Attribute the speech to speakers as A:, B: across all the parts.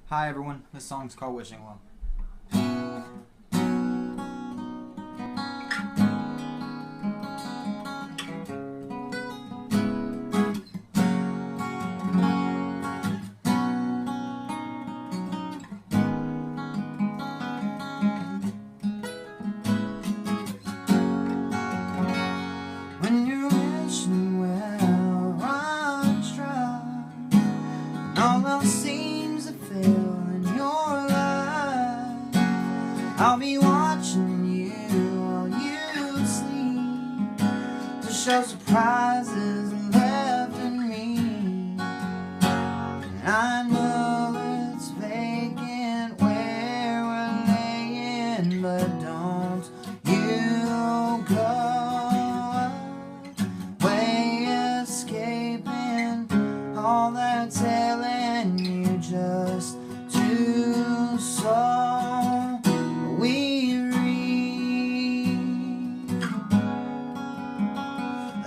A: Hi everyone, this song's called Wishing Well. When you're wishing well, run dry, and all else seems to fail in your life. I'll be watching you while you sleep to show surprises left in me. And I know it's vacant where we're laying, but don't you go away escaping all that telling you just too so weary.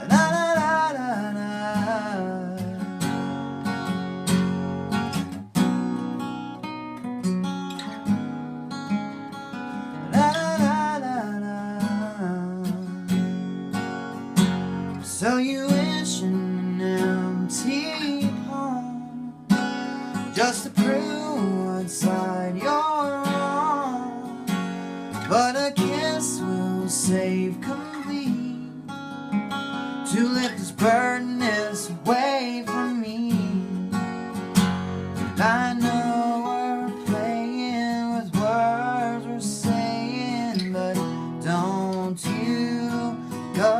A: Da, da, da, da, da. Da, da, da, da, da. So you wish in an empty home just to prove what side you're on, but a kiss will save complete to lift this burden this away from me. And I know we're playing with words we're saying, but don't you go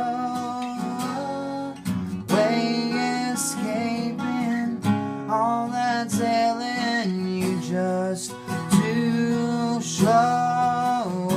A: away escaping all that telling you just to show.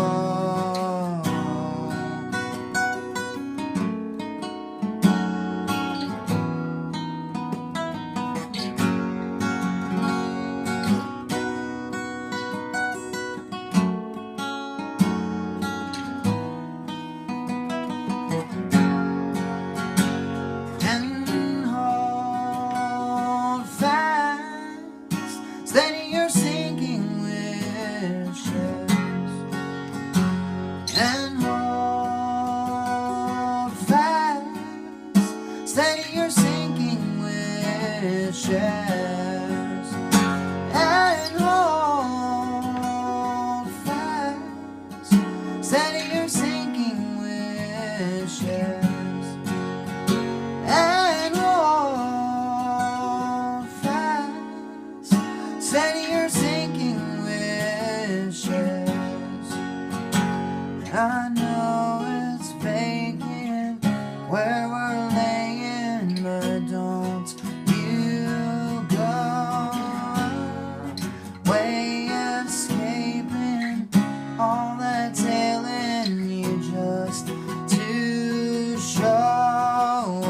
A: And hold fast, steady your sinking wishes. And hold fast, steady your sinking wishes. And hold fast, steady your sinking wishes. And hold fast, steady your sinking wishes. I know it's vacant where we're laying, but don't you go away escaping all that telling you just to show.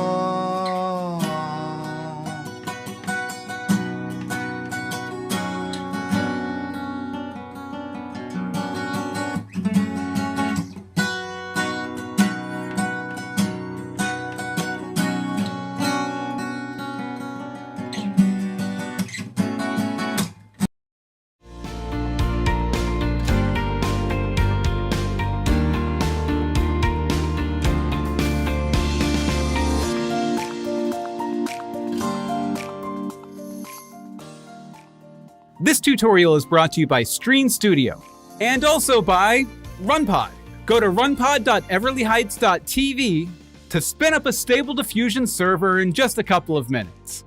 B: This tutorial is brought to you by Stream Studio and also by RunPod. Go to runpod.everlyheights.tv to spin up a stable diffusion server in just a couple of minutes.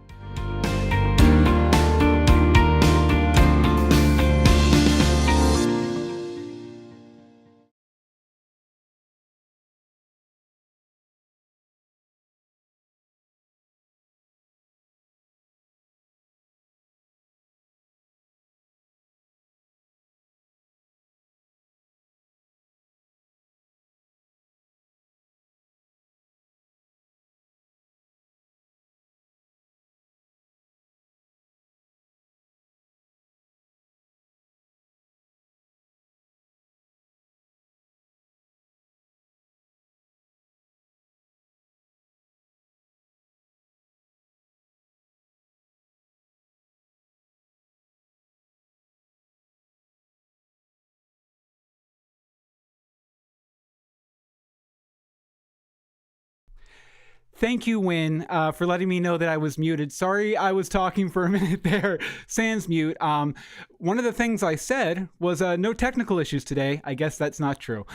B: Thank you, Win, for letting me know that I was muted. Sorry, I was talking for a minute there. Sans mute. One of the things I said was no technical issues today. I guess that's not true.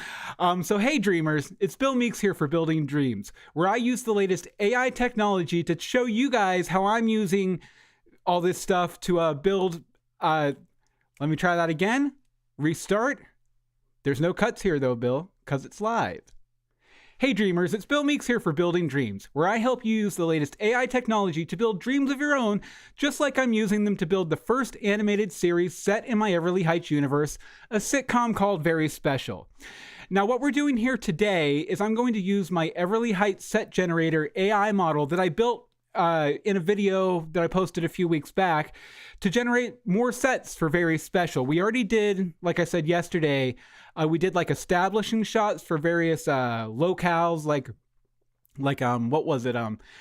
B: So hey, dreamers, it's Bill Meeks here for Building Dreams, where I use the latest AI technology to show you guys how I'm using all this stuff to build. Let me try that again. Restart. There's no cuts here though, Bill, because it's live. Hey dreamers, it's Bill Meeks here for Building Dreams, where I help you use the latest AI technology to build dreams of your own, just like I'm using them to build the first animated series set in my Everly Heights universe, a sitcom called Very Special. Now what we're doing here today is I'm going to use my Everly Heights set generator AI model that I built in a video that I posted a few weeks back to generate more sets for Very Special. We already did, like I said yesterday, we did like establishing shots for various locales, like what was it?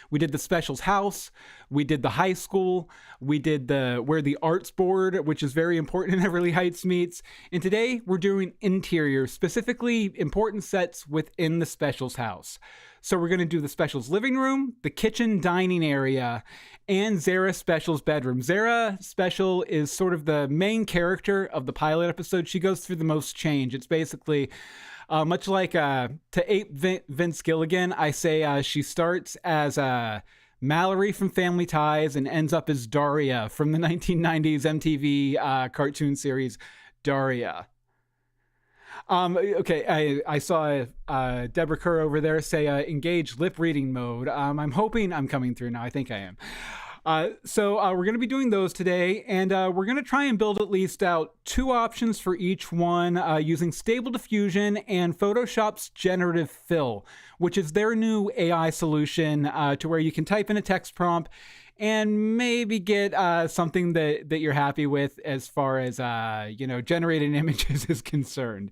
B: We did the Special's house, we did the high school, we did where the arts board, which is very important in Everly Heights meets. And today we're doing interior, specifically important sets within the Special's house. So we're going to do the Special's living room, the kitchen dining area, and Zara Special's bedroom. Zara Special is sort of the main character of the pilot episode. She goes through the most change. It's basically much like to ape Vince Gilligan, I say she starts as Mallory from Family Ties and ends up as Daria from the 1990s MTV cartoon series Daria. Okay, I saw Deborah Kerr over there say engage lip reading mode. I'm hoping I'm coming through now. I think I am. So we're going to be doing those today, and we're going to try and build at least out 2 options for each one using Stable Diffusion and Photoshop's generative fill, which is their new AI solution to where you can type in a text prompt and maybe get something that you're happy with as far as generating images is concerned.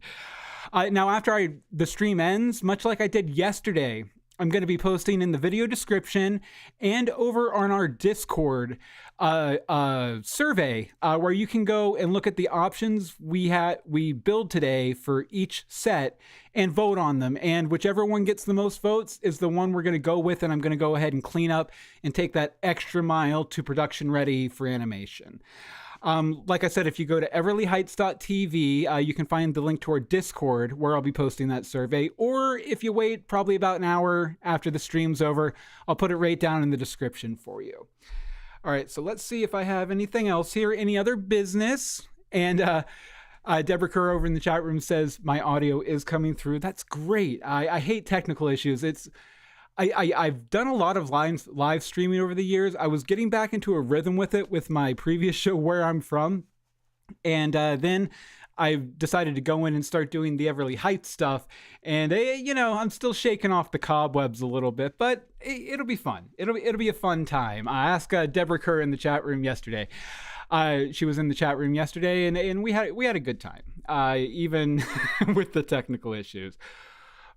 B: Now, after the stream ends, much like I did yesterday, I'm going to be posting in the video description and over on our Discord a survey where you can go and look at the options we build today for each set and vote on them. And whichever one gets the most votes is the one we're going to go with, and I'm going to go ahead and clean up and take that extra mile to production ready for animation. Like I said, if you go to everlyheights.tv, you can find the link to our Discord where I'll be posting that survey. Or if you wait probably about an hour after the stream's over, I'll put it right down in the description for you. All right, so let's see if I have anything else here. Any other business? And Deborah Kerr over in the chat room says my audio is coming through. That's great. I hate technical issues. I've done a lot of live streaming over the years. I was getting back into a rhythm with it with my previous show, Where I'm From. And then I decided to go in and start doing the Everly Heights stuff. And, I'm still shaking off the cobwebs a little bit, but it'll be fun. It'll be a fun time. I asked Deborah Kerr in the chat room yesterday. She was in the chat room yesterday, and we had a good time, even with the technical issues.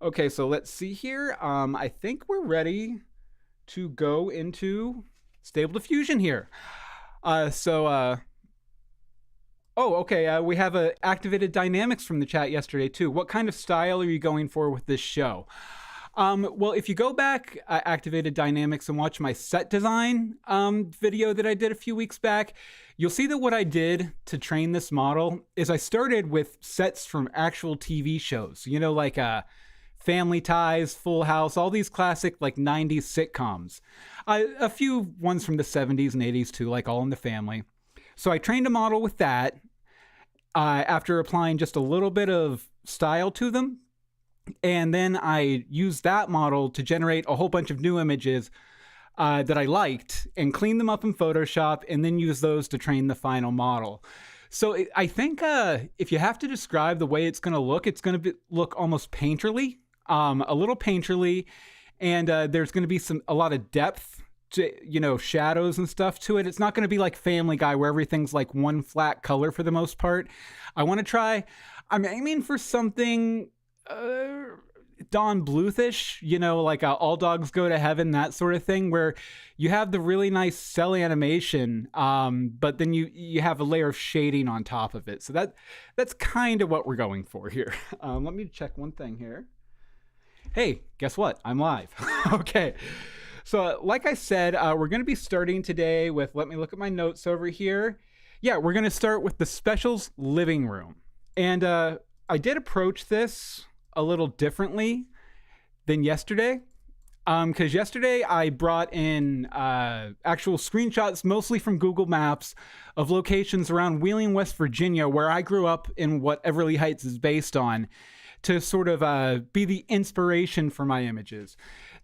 B: Okay, so let's see here. I think we're ready to go into Stable Diffusion here. We have activated dynamics from the chat yesterday too. What kind of style are you going for with this show? Well, if you go back, activated dynamics, and watch my set design video that I did a few weeks back, you'll see that what I did to train this model is I started with sets from actual TV shows, like Family Ties, Full House, all these classic like 90s sitcoms. A few ones from the 70s and 80s too, like All in the Family. So I trained a model with that after applying just a little bit of style to them. And then I used that model to generate a whole bunch of new images that I liked and clean them up in Photoshop and then use those to train the final model. So I think if you have to describe the way it's going to look, it's going to look almost painterly. A little painterly, and there's going to be a lot of depth to, shadows and stuff to it. It's not going to be like Family Guy where everything's like one flat color for the most part. I'm aiming for something Don Bluth-ish, like All Dogs Go to Heaven, that sort of thing, where you have the really nice cell animation, but then you have a layer of shading on top of it. So that's kind of what we're going for here. Let me check one thing here. Hey, guess what? I'm live. Okay. So, like I said, we're going to be starting today with, let me look at my notes over here. Yeah, we're going to start with the Special's living room. And I did approach this a little differently than yesterday. Because yesterday I brought in actual screenshots, mostly from Google Maps, of locations around Wheeling, West Virginia, where I grew up and what Everly Heights is based on, to sort of be the inspiration for my images.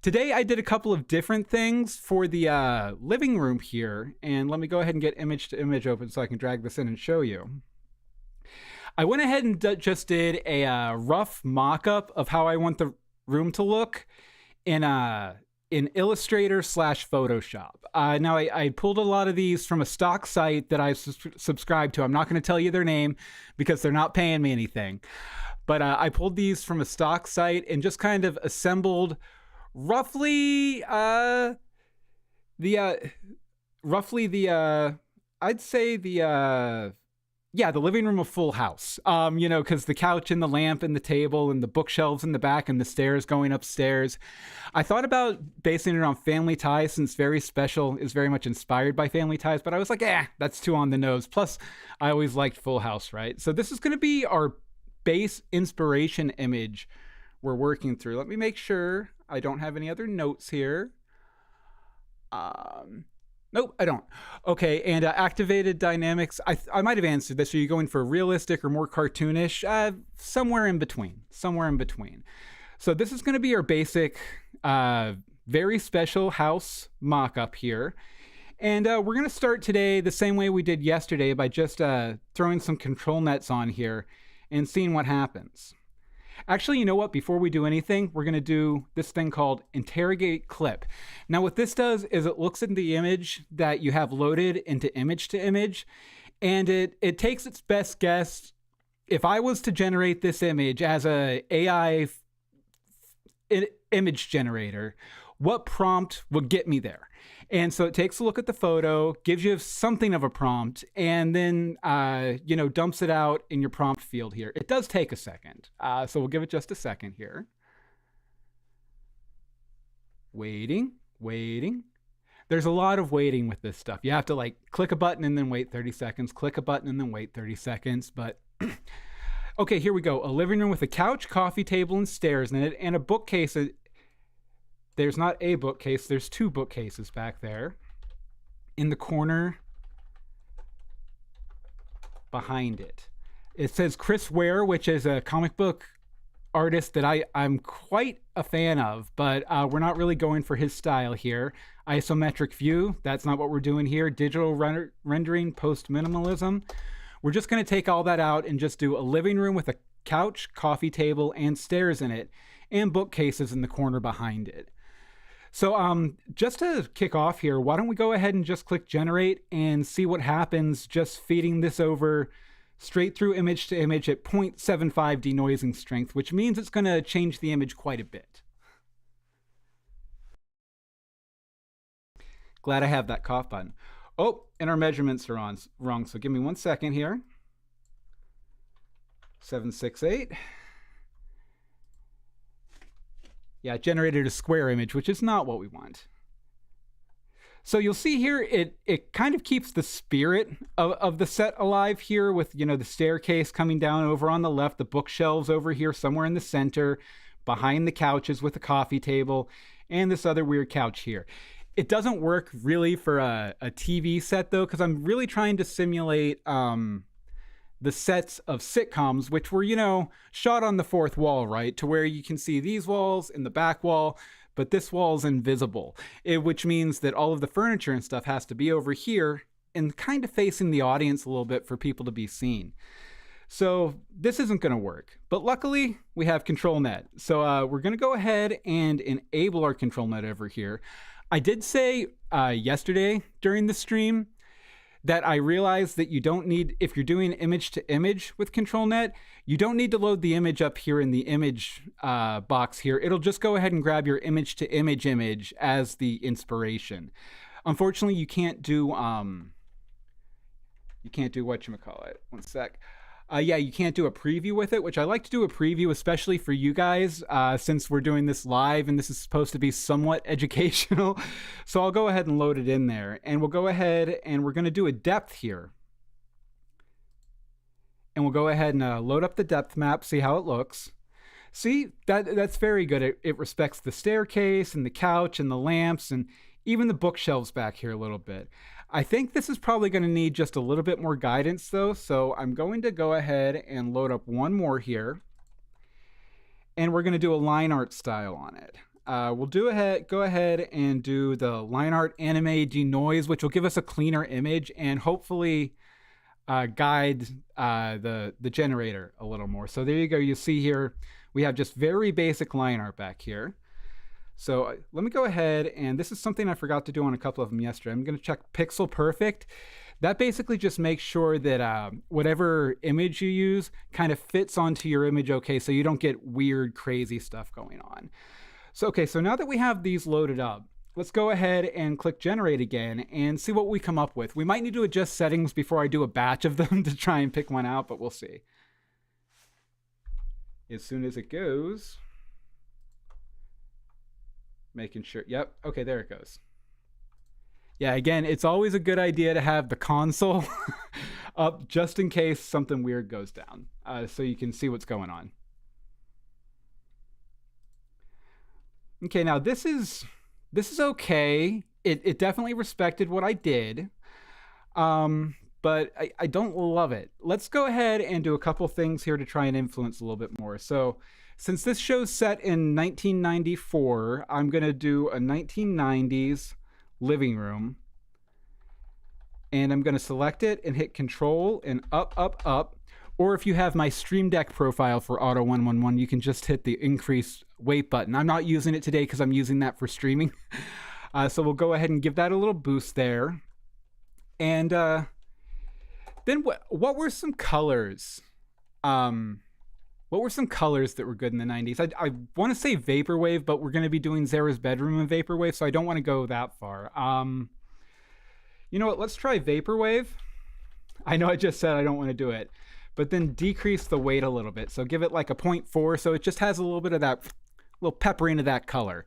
B: Today I did a couple of different things for the living room here, and let me go ahead and get image to image open so I can drag this in and show you. I went ahead and just did a rough mock-up of how I want the room to look in Illustrator / Photoshop. Now, I pulled a lot of these from a stock site that I subscribe to. I'm not going to tell you their name because they're not paying me anything. But I pulled these from a stock site and just kind of assembled roughly I'd say the living room of Full House. You know, because the couch and the lamp and the table and the bookshelves in the back and the stairs going upstairs. I thought about basing it on Family Ties, since Very Special is very much inspired by Family Ties, but I was like, that's too on the nose. Plus, I always liked Full House, right? So this is going to be our base inspiration image we're working through. Let me make sure I don't have any other notes here. Nope, I don't. Okay, and activated dynamics. I might have answered this. Are you going for realistic or more cartoonish? Somewhere in between. Somewhere in between. So this is going to be our basic, Very Special house mock-up here. And we're going to start today the same way we did yesterday by just throwing some control nets on here and seeing what happens. Actually, you know what? Before we do anything, we're going to do this thing called interrogate clip. Now, what this does is it looks at the image that you have loaded into image to image, and it takes its best guess. If I was to generate this image as a AI image generator, what prompt would get me there? And so it takes a look at the photo, gives you something of a prompt, and then, dumps it out in your prompt field here. It does take a second. So we'll give it just a second here. Waiting. There's a lot of waiting with this stuff. You have to click a button and then wait 30 seconds, click a button and then wait 30 seconds. But okay, here we go. A living room with a couch, coffee table, and stairs in it, and a bookcase. There's not a bookcase, there's two bookcases back there in the corner behind it. It says Chris Ware, which is a comic book artist that I'm quite a fan of, but we're not really going for his style here. Isometric view, that's not what we're doing here. Digital rendering, post-minimalism. We're just going to take all that out and just do a living room with a couch, coffee table, and stairs in it, and bookcases in the corner behind it. So just to kick off here, why don't we go ahead and just click generate and see what happens just feeding this over straight through image to image at 0.75 denoising strength, which means it's going to change the image quite a bit. Glad I have that cough button. Oh, and our measurements are wrong, so give me 1 second here. 768. Yeah, it generated a square image, which is not what we want. So you'll see here, it kind of keeps the spirit of the set alive here with, the staircase coming down over on the left, the bookshelves over here somewhere in the center, behind the couches with a coffee table, and this other weird couch here. It doesn't work really for a TV set, though, because I'm really trying to simulate the sets of sitcoms, which were, shot on the fourth wall, right? To where you can see these walls and the back wall, but this wall is invisible, which means that all of the furniture and stuff has to be over here and kind of facing the audience a little bit for people to be seen. So this isn't going to work, but luckily we have control net. So we're going to go ahead and enable our control net over here. I did say yesterday during the stream that I realized that you don't need, if you're doing image to image with control net, you don't need to load the image up here in the image box here. It'll just go ahead and grab your image to image as the inspiration. Unfortunately, you can't do whatchamacallit. 1 sec. Yeah, you can't do a preview with it, which I like to do a preview, especially for you guys, since we're doing this live and this is supposed to be somewhat educational. So I'll go ahead and load it in there, and we'll go ahead and we're going to do a depth here. And we'll go ahead and load up the depth map, see how it looks. See, that's very good. It respects the staircase and the couch and the lamps and even the bookshelves back here a little bit. I think this is probably going to need just a little bit more guidance though, so I'm going to go ahead and load up one more here. And we're going to do a line art style on it. We'll go ahead and do the line art anime denoise, which will give us a cleaner image and hopefully guide the generator a little more. So there you go. You see here, we have just very basic line art back here. So let me go ahead, and this is something I forgot to do on a couple of them yesterday. I'm going to check pixel perfect. That basically just makes sure that whatever image you use kind of fits onto your image okay, so you don't get weird, crazy stuff going on. So, okay, so now that we have these loaded up, let's go ahead and click generate again and see what we come up with. We might need to adjust settings before I do a batch of them to try and pick one out, but we'll see. As soon as it goes, making sure, yep, okay, there it goes. Yeah, again, it's always a good idea to have the console up just in case something weird goes down, so you can see what's going on. Okay, now this is okay. It definitely respected what I did, but I don't love it. Let's go ahead and do a couple things here to try and influence a little bit more. So since this show's set in 1994, I'm going to do a 1990s living room. And I'm going to select it and hit Control and up, up, up. Or if you have my Stream Deck profile for Auto111, you can just hit the increase weight button. I'm not using it today because I'm using that for streaming. So we'll go ahead and give that a little boost there. And then what were some colors? What were some colors that were good in the 90s? I want to say Vaporwave, but we're going to be doing Zara's Bedroom in Vaporwave, so I don't want to go that far. You know what? Let's try Vaporwave. I know I just said I don't want to do it, but then decrease the weight a little bit. So give it like a 0.4, so it just has a little bit of that, little peppering of that color.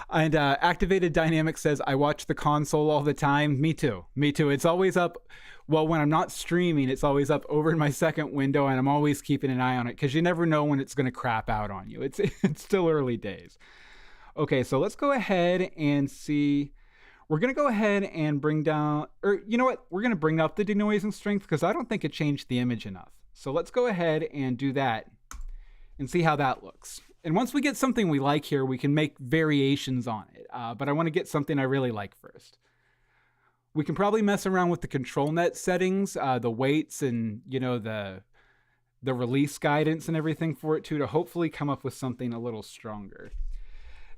B: And Activated Dynamic says, I watch the console all the time. Me too. Me too. It's always up. Well, when I'm not streaming, it's always up over in my second window, and I'm always keeping an eye on it because you never know when it's going to crap out on you. It's still early days. Okay, so let's go ahead and see. We're going to go ahead and bring down, or you know what? We're going to bring up the denoising strength because I don't think it changed the image enough. So let's go ahead and do that and see how that looks. And once we get something we like here, we can make variations on it. But I want to get something I really like first. We can probably mess around with the control net settings, the weights and, you know, the release guidance and everything for it too, to hopefully come up with something a little stronger.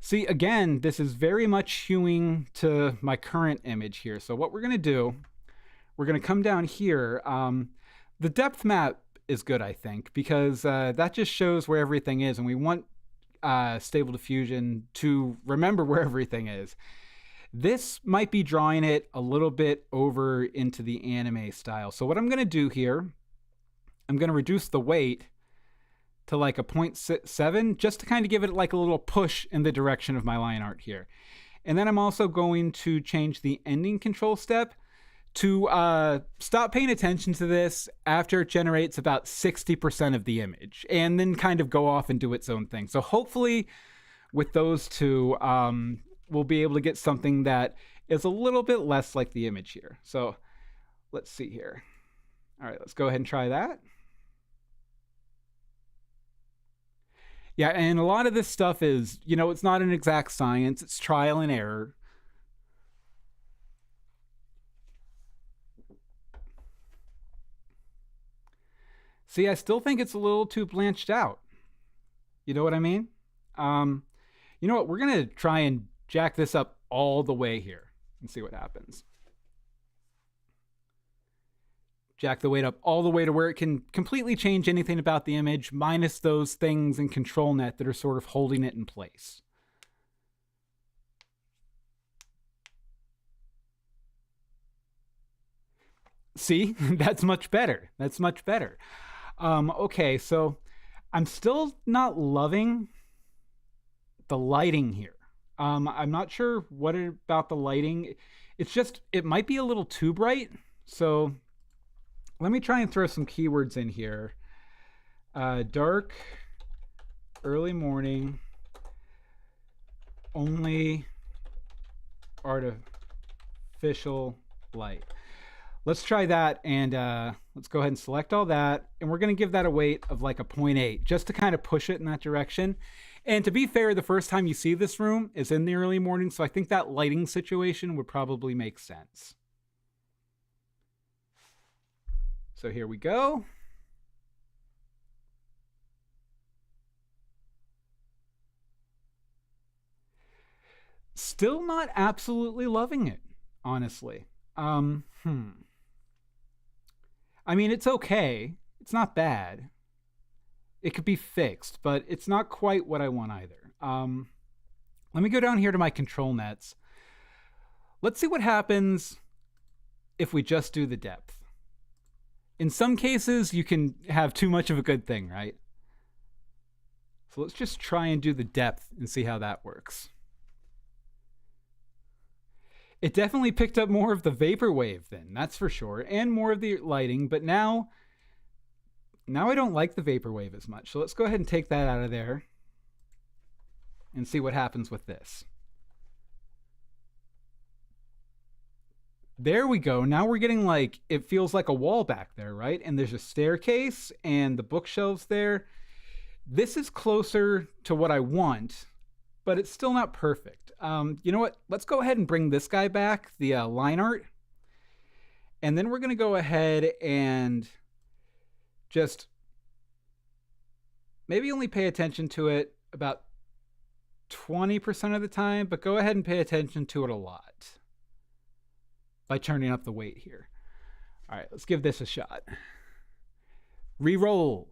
B: See, again, this is very much hewing to my current image here. So what we're going to do, we're going to come down here. The depth map is good, I think, because that just shows where everything is, and we want Stable Diffusion to remember where everything is. This might be drawing it a little bit over into the anime style. So what I'm going to do here, I'm going to reduce the weight to like a 0.7 just to kind of give it like a little push in the direction of my line art here. And then I'm also going to change the ending control step to stop paying attention to this after it generates about 60% of the image, and then kind of go off and do its own thing. So hopefully with those two, we'll be able to get something that is a little bit less like the image here. So let's see here. All right, let's go ahead and try that. Yeah, and a lot of this stuff is, you know, it's not an exact science. It's trial and error. See, I still think it's a little too blanched out. You know what I mean? You know what? We're going to try and jack this up all the way here and see what happens. Jack the weight up all the way to where it can completely change anything about the image, minus those things in control net that are sort of holding it in place. See, that's much better. That's much better. Okay, so I'm still not loving the lighting here. I'm not sure what about the lighting. It's just, it might be a little too bright. So let me try and throw some keywords in here. Dark, early morning, only artificial light. Let's try that, and let's go ahead and select all that, and we're going to give that a weight of like a 0.8 just to kind of push it in that direction. And to be fair, the first time you see this room is in the early morning, so I think that lighting situation would probably make sense. So here we go. Still not absolutely loving it, honestly. I mean, it's okay. It's not bad. It could be fixed, but it's not quite what I want either. Let me go down here to my control nets. Let's see what happens if we just do the depth. In some cases, you can have too much of a good thing, right? So let's just try and do the depth and see how that works. It definitely picked up more of the vaporwave then, that's for sure, and more of the lighting, but now I don't like the vaporwave as much. So let's go ahead and take that out of there and see what happens with this. There we go. Now we're getting like, it feels like a wall back there, right? And there's a staircase and the bookshelves there. This is closer to what I want, but it's still not perfect. You know what? Let's go ahead and bring this guy back, the line art. And then we're going to go ahead and just maybe only pay attention to it about 20% of the time, but go ahead and pay attention to it a lot by turning up the weight here. All right, let's give this a shot. Reroll.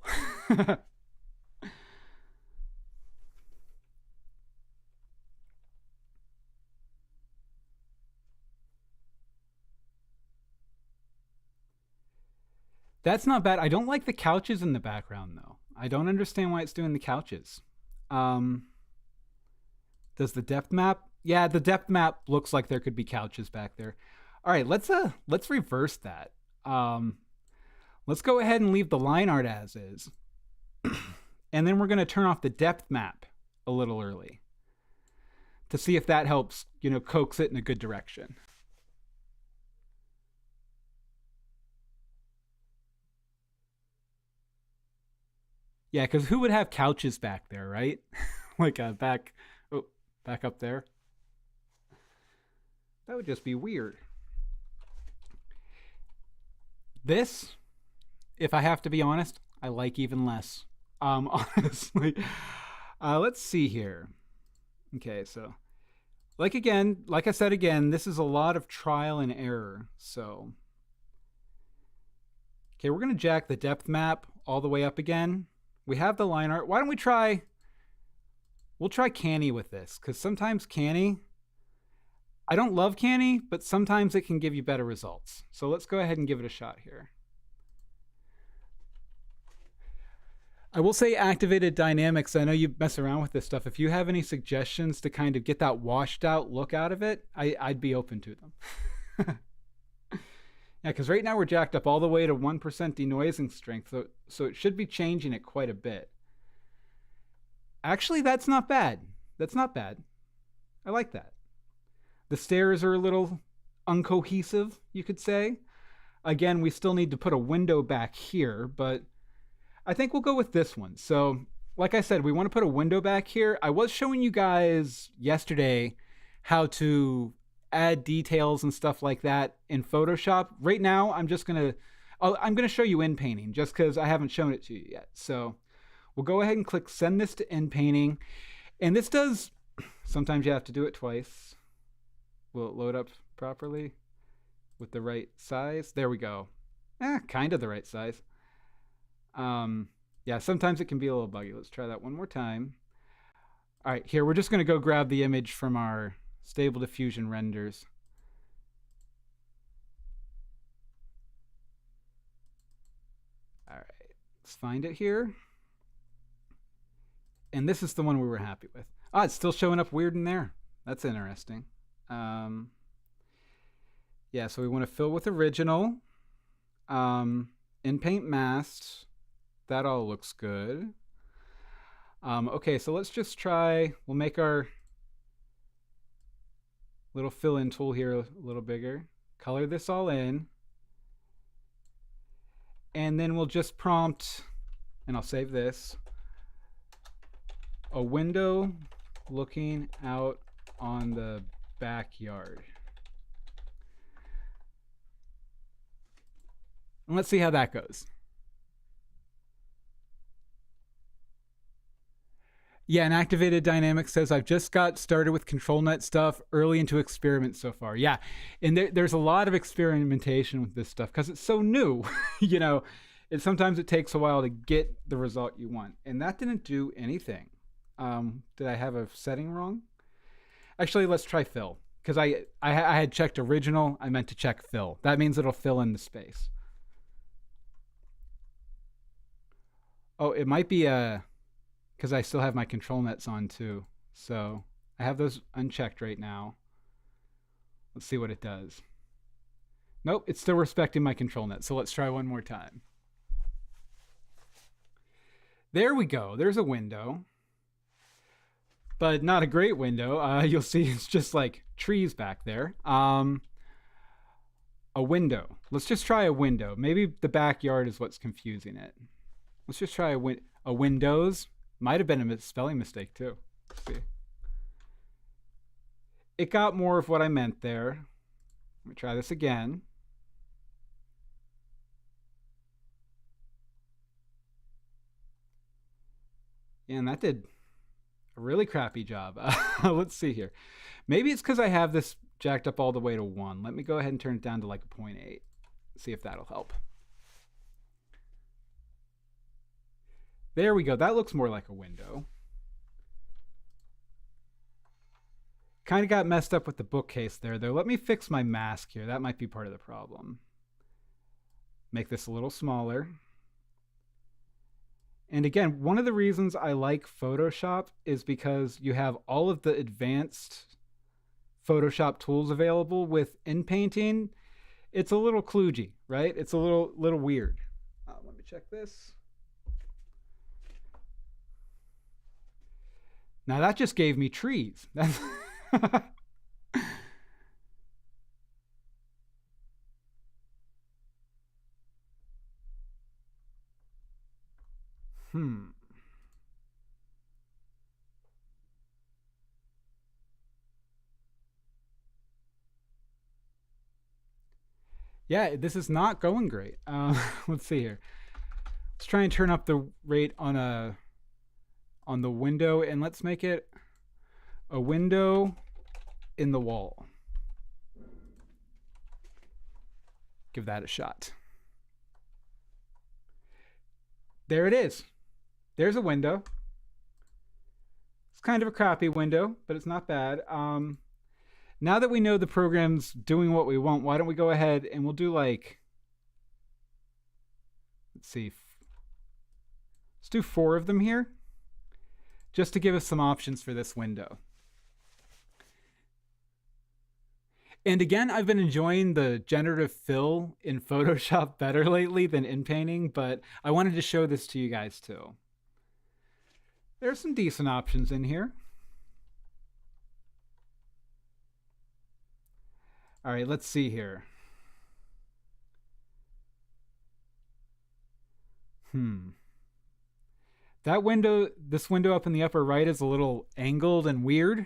B: That's not bad. I don't like the couches in the background, though. I don't understand why it's doing the couches. Does the depth map? Yeah, the depth map looks like there could be couches back there. All right, let's reverse that. Let's go ahead and leave the line art as is. And then we're going to turn off the depth map a little early to see if that helps, you know, coax it in a good direction. Yeah, because who would have couches back there, right? Like back up there. That would just be weird. This, if I have to be honest, I like even less. Honestly. Let's see here. Okay, so like I said again, this is a lot of trial and error. So okay, we're gonna jack the depth map all the way up again. We have the line art. Why don't we'll try canny with this, because sometimes canny, I don't love canny, but sometimes it can give you better results. So let's go ahead and give it a shot here. I will say activated dynamics. I know you mess around with this stuff. If you have any suggestions to kind of get that washed out look out of it, I'd be open to them. Yeah, because right now we're jacked up all the way to 1% denoising strength, so it should be changing it quite a bit. Actually, that's not bad. That's not bad. I like that. The stairs are a little uncohesive, you could say. Again, we still need to put a window back here, but I think we'll go with this one. So, like I said, we want to put a window back here. I was showing you guys yesterday how to add details and stuff like that in Photoshop. Right now, I'm going to show you in painting just because I haven't shown it to you yet. So we'll go ahead and click send this to in painting. And this does, sometimes you have to do it twice. Will it load up properly with the right size? There we go. Kind of the right size. Yeah, sometimes it can be a little buggy. Let's try that one more time. All right, here, we're just going to go grab the image from our Stable Diffusion renders. All right. Let's find it here. And this is the one we were happy with. Ah, it's still showing up weird in there. That's interesting. Yeah, so we want to fill with original. In paint masked. That all looks good. Okay, so let's just try. We'll make our little fill-in tool here a little bigger. Color this all in. And then we'll just prompt, and I'll save this, a window looking out on the backyard. And let's see how that goes. Yeah, and Activated Dynamics says, I've just got started with ControlNet stuff, early into experiments so far. Yeah, and there's a lot of experimentation with this stuff because it's so new. You know, sometimes it takes a while to get the result you want. And that didn't do anything. Did I have a setting wrong? Actually, let's try fill. Because I had checked original. I meant to check fill. That means it'll fill in the space. Oh, it might be because I still have my control nets on too. So I have those unchecked right now. Let's see what it does. Nope, it's still respecting my control net. So let's try one more time. There we go. There's a window. But not a great window. You'll see it's just like trees back there. A window. Let's just try a window. Maybe the backyard is what's confusing it. Let's just try a windows. Might have been a spelling mistake too. Let's see. It got more of what I meant there. Let me try this again. And that did a really crappy job. Let's see here. Maybe it's because I have this jacked up all the way to 1. Let me go ahead and turn it down to like a 0.8. See if that'll help. There we go. That looks more like a window. Kind of got messed up with the bookcase there, though. Let me fix my mask here. That might be part of the problem. Make this a little smaller. And again, one of the reasons I like Photoshop is because you have all of the advanced Photoshop tools available. With inpainting, it's a little kludgy, right? It's a little weird. Let me check this. Now that just gave me trees. That's Yeah, this is not going great. Let's see here. Let's try and turn up the rate on the window, and let's make it a window in the wall. Give that a shot. There it is. There's a window. It's kind of a crappy window, but it's not bad. Now that we know the program's doing what we want, why don't we go ahead and we'll do like, let's see, let's do 4 of them here, just to give us some options for this window. And again, I've been enjoying the generative fill in Photoshop better lately than in painting, but I wanted to show this to you guys too. There's some decent options in here. All right, let's see here. That window, this window up in the upper right is a little angled and weird.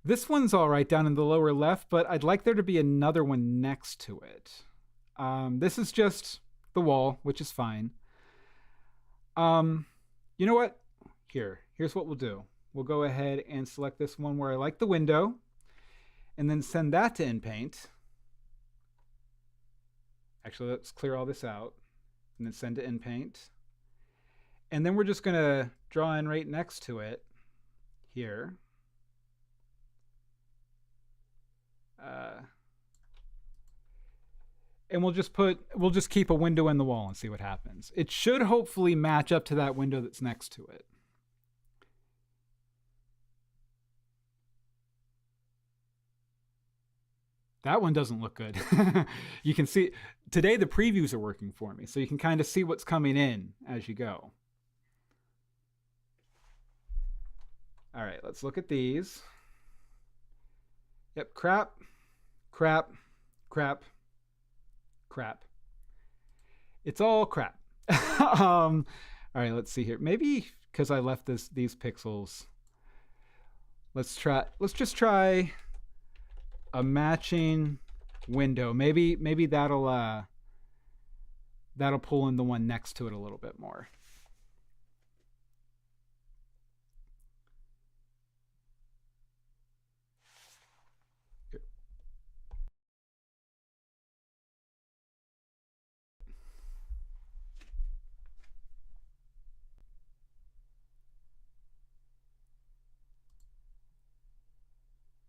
B: This one's all right down in the lower left, but I'd like there to be another one next to it. This is just the wall, which is fine. You know what? Here's what we'll do. We'll go ahead and select this one where I like the window, and then send that to InPaint. Actually, let's clear all this out, and then send to InPaint. And then we're just going to draw in right next to it here. and we'll just keep a window in the wall and see what happens. It should hopefully match up to that window that's next to it. That one doesn't look good. You can see today the previews are working for me, so you can kind of see what's coming in as you go. All right, let's look at these. Yep, crap, crap, crap, crap. It's all crap. All right, let's see here. Maybe because I left these pixels. Let's just try a matching window. Maybe that'll pull in the one next to it a little bit more.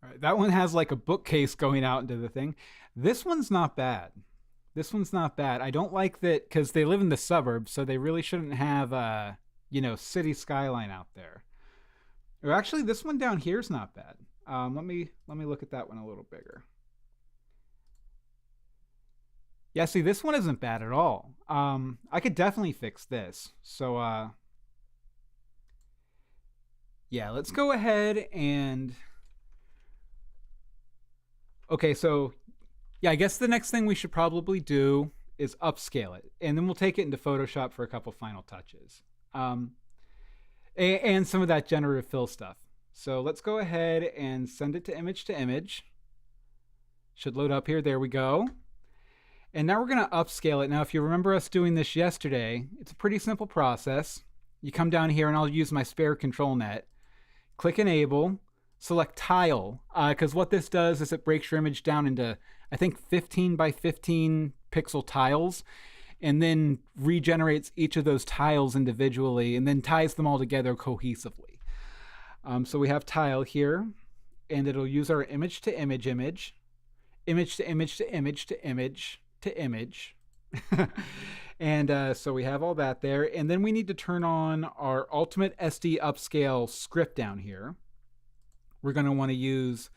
B: All right, that one has like a bookcase going out into the thing. This one's not bad. This one's not bad. I don't like that because they live in the suburbs, so they really shouldn't have city skyline out there. Or actually, this one down here is not bad. Let me look at that one a little bigger. Yeah, see, this one isn't bad at all. I could definitely fix this. So yeah, let's go ahead and okay, so yeah, I guess the next thing we should probably do is upscale it, and then we'll take it into Photoshop for a couple final touches. And some of that generative fill stuff. So let's go ahead and send it to image. Should load up here. There we go. And now we're going to upscale it. Now, if you remember us doing this yesterday, it's a pretty simple process. You come down here, and I'll use my spare control net. Click Enable. Select Tile, because what this does is it breaks your image down into, I think, 15 by 15 pixel tiles, and then regenerates each of those tiles individually, and then ties them all together cohesively. So we have Tile here, and it'll use our image to image, image to image to image to image to image. And so we have all that there, and then we need to turn on our Ultimate SD Upscale script down here. We're going to want to use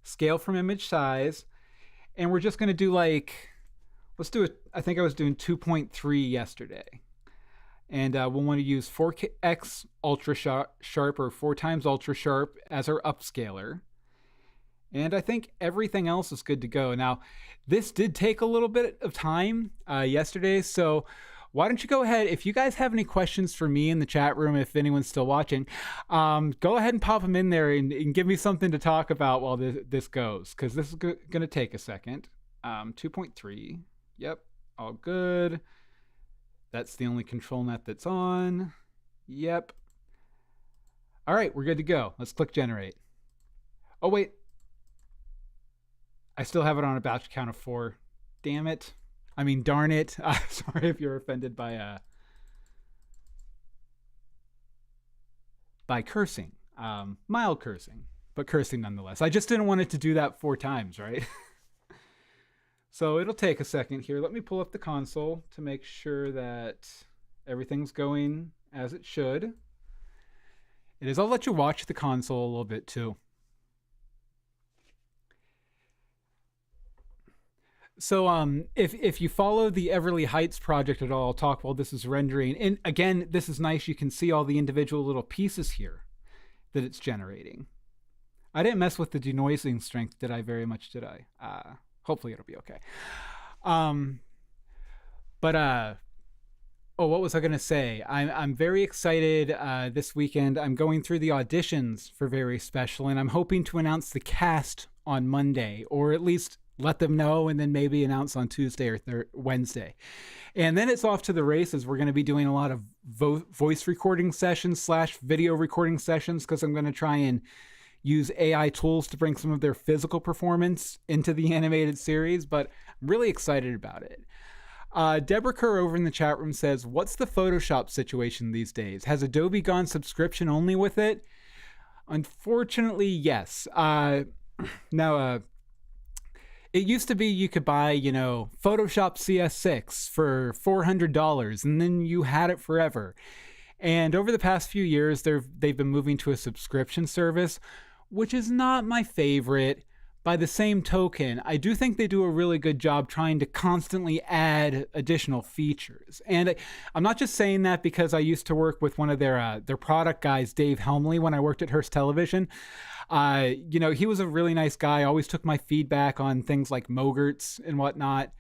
B: scale from image size, and we're just going to do like, let's do it. I think I was doing 2.3 yesterday, and we'll want to use 4x ultra sharp or 4 times ultra sharp as our upscaler. And I think everything else is good to go. Now, this did take a little bit of time yesterday, so why don't you go ahead, if you guys have any questions for me in the chat room, if anyone's still watching, go ahead and pop them in there and give me something to talk about while this goes, because this is going to take a second. 2.3, yep, all good. That's the only control net that's on. Yep. All right, we're good to go. Let's click Generate. Oh, wait. I still have it on a batch count of 4. Damn it. I mean, darn it. Sorry if you're offended by cursing. Mild cursing, but cursing nonetheless. I just didn't want it to do that 4 times, right? So it'll take a second here. Let me pull up the console to make sure that everything's going as it should. It is. I'll let you watch the console a little bit too. So if you follow the Everly Heights project at all, I'll talk while this is rendering. And again, this is nice. You can see all the individual little pieces here that it's generating. I didn't mess with the denoising strength, did I? Very much, did I? Hopefully it'll be okay. Oh, what was I going to say? I'm very excited this weekend. I'm going through the auditions for Very Special, and I'm hoping to announce the cast on Monday, or at least let them know, and then maybe announce on Tuesday or Wednesday. And then it's off to the races. We're going to be doing a lot of voice recording sessions / video recording sessions, because I'm going to try and use AI tools to bring some of their physical performance into the animated series, but I'm really excited about it. Deborah Kerr over in the chat room says, what's the Photoshop situation these days? Has Adobe gone subscription only with it? Unfortunately, yes. Now, it used to be you could buy, you know, Photoshop CS6 for $400 and then you had it forever. And over the past few years, they've been moving to a subscription service, which is not my favorite. By the same token, I do think they do a really good job trying to constantly add additional features. And I'm not just saying that because I used to work with one of their product guys, Dave Helmley, when I worked at Hearst Television. You know, he was a really nice guy, always took my feedback on things like Mogerts and whatnot.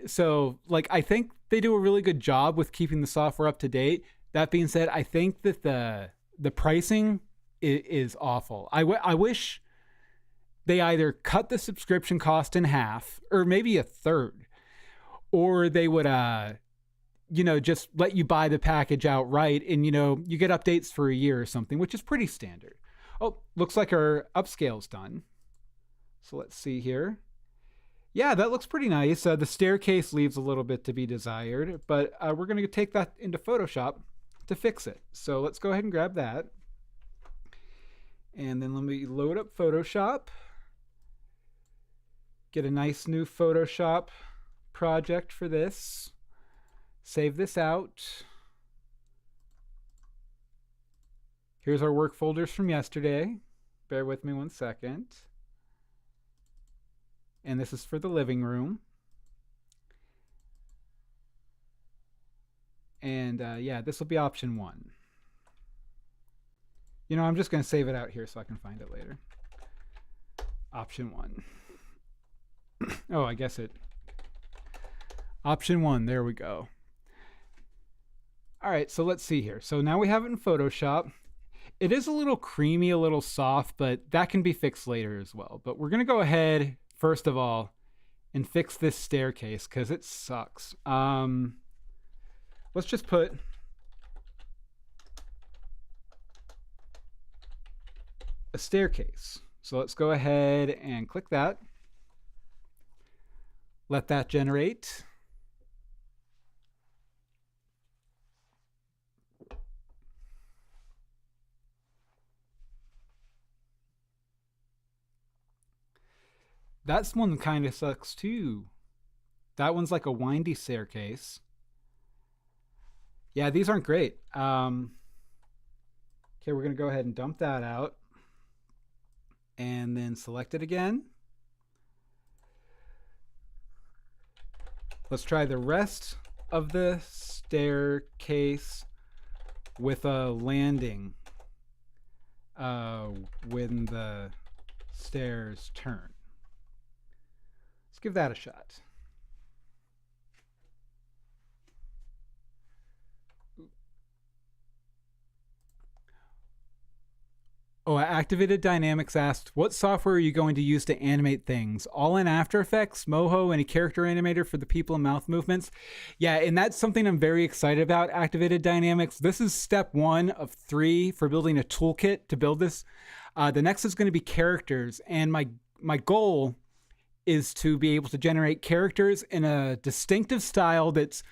B: So like, I think they do a really good job with keeping the software up to date. That being said, I think that the pricing is awful. I wish they either cut the subscription cost in half or maybe a third, or they would, you know, just let you buy the package outright and, you know, you get updates for a year or something, which is pretty standard. Oh, looks like our upscale's done. So let's see here. Yeah, that looks pretty nice. The staircase leaves a little bit to be desired, but we're going to take that into Photoshop to fix it. So let's go ahead and grab that. And then let me load up Photoshop. Get a nice new Photoshop project for this. Save this out. Here's our work folders from yesterday. Bear with me 1 second. And this is for the living room. And yeah, this will be option 1. You know, I'm just going to save it out here so I can find it later. Option 1. Oh, I guess it. Option 1, there we go. All right, so let's see here. So now we have it in Photoshop. It is a little creamy, a little soft, but that can be fixed later as well. But we're going to go ahead, first of all, and fix this staircase because it sucks. Let's just put a staircase. So let's go ahead and click that. Let that generate. That one kind of sucks too. That one's like a windy staircase. Yeah, these aren't great. Okay, we're going to go ahead and dump that out. And then select it again. Let's try the rest of the staircase with a landing when the stairs turn. Let's give that a shot. Oh, Activated Dynamics asked, what software are you going to use to animate things? All in After Effects, Moho, any character animator for the people and mouth movements? Yeah, and that's something I'm very excited about, Activated Dynamics. This is step 1 of 3 for building a toolkit to build this. The next is going to be characters, and my goal is to be able to generate characters in a distinctive style that's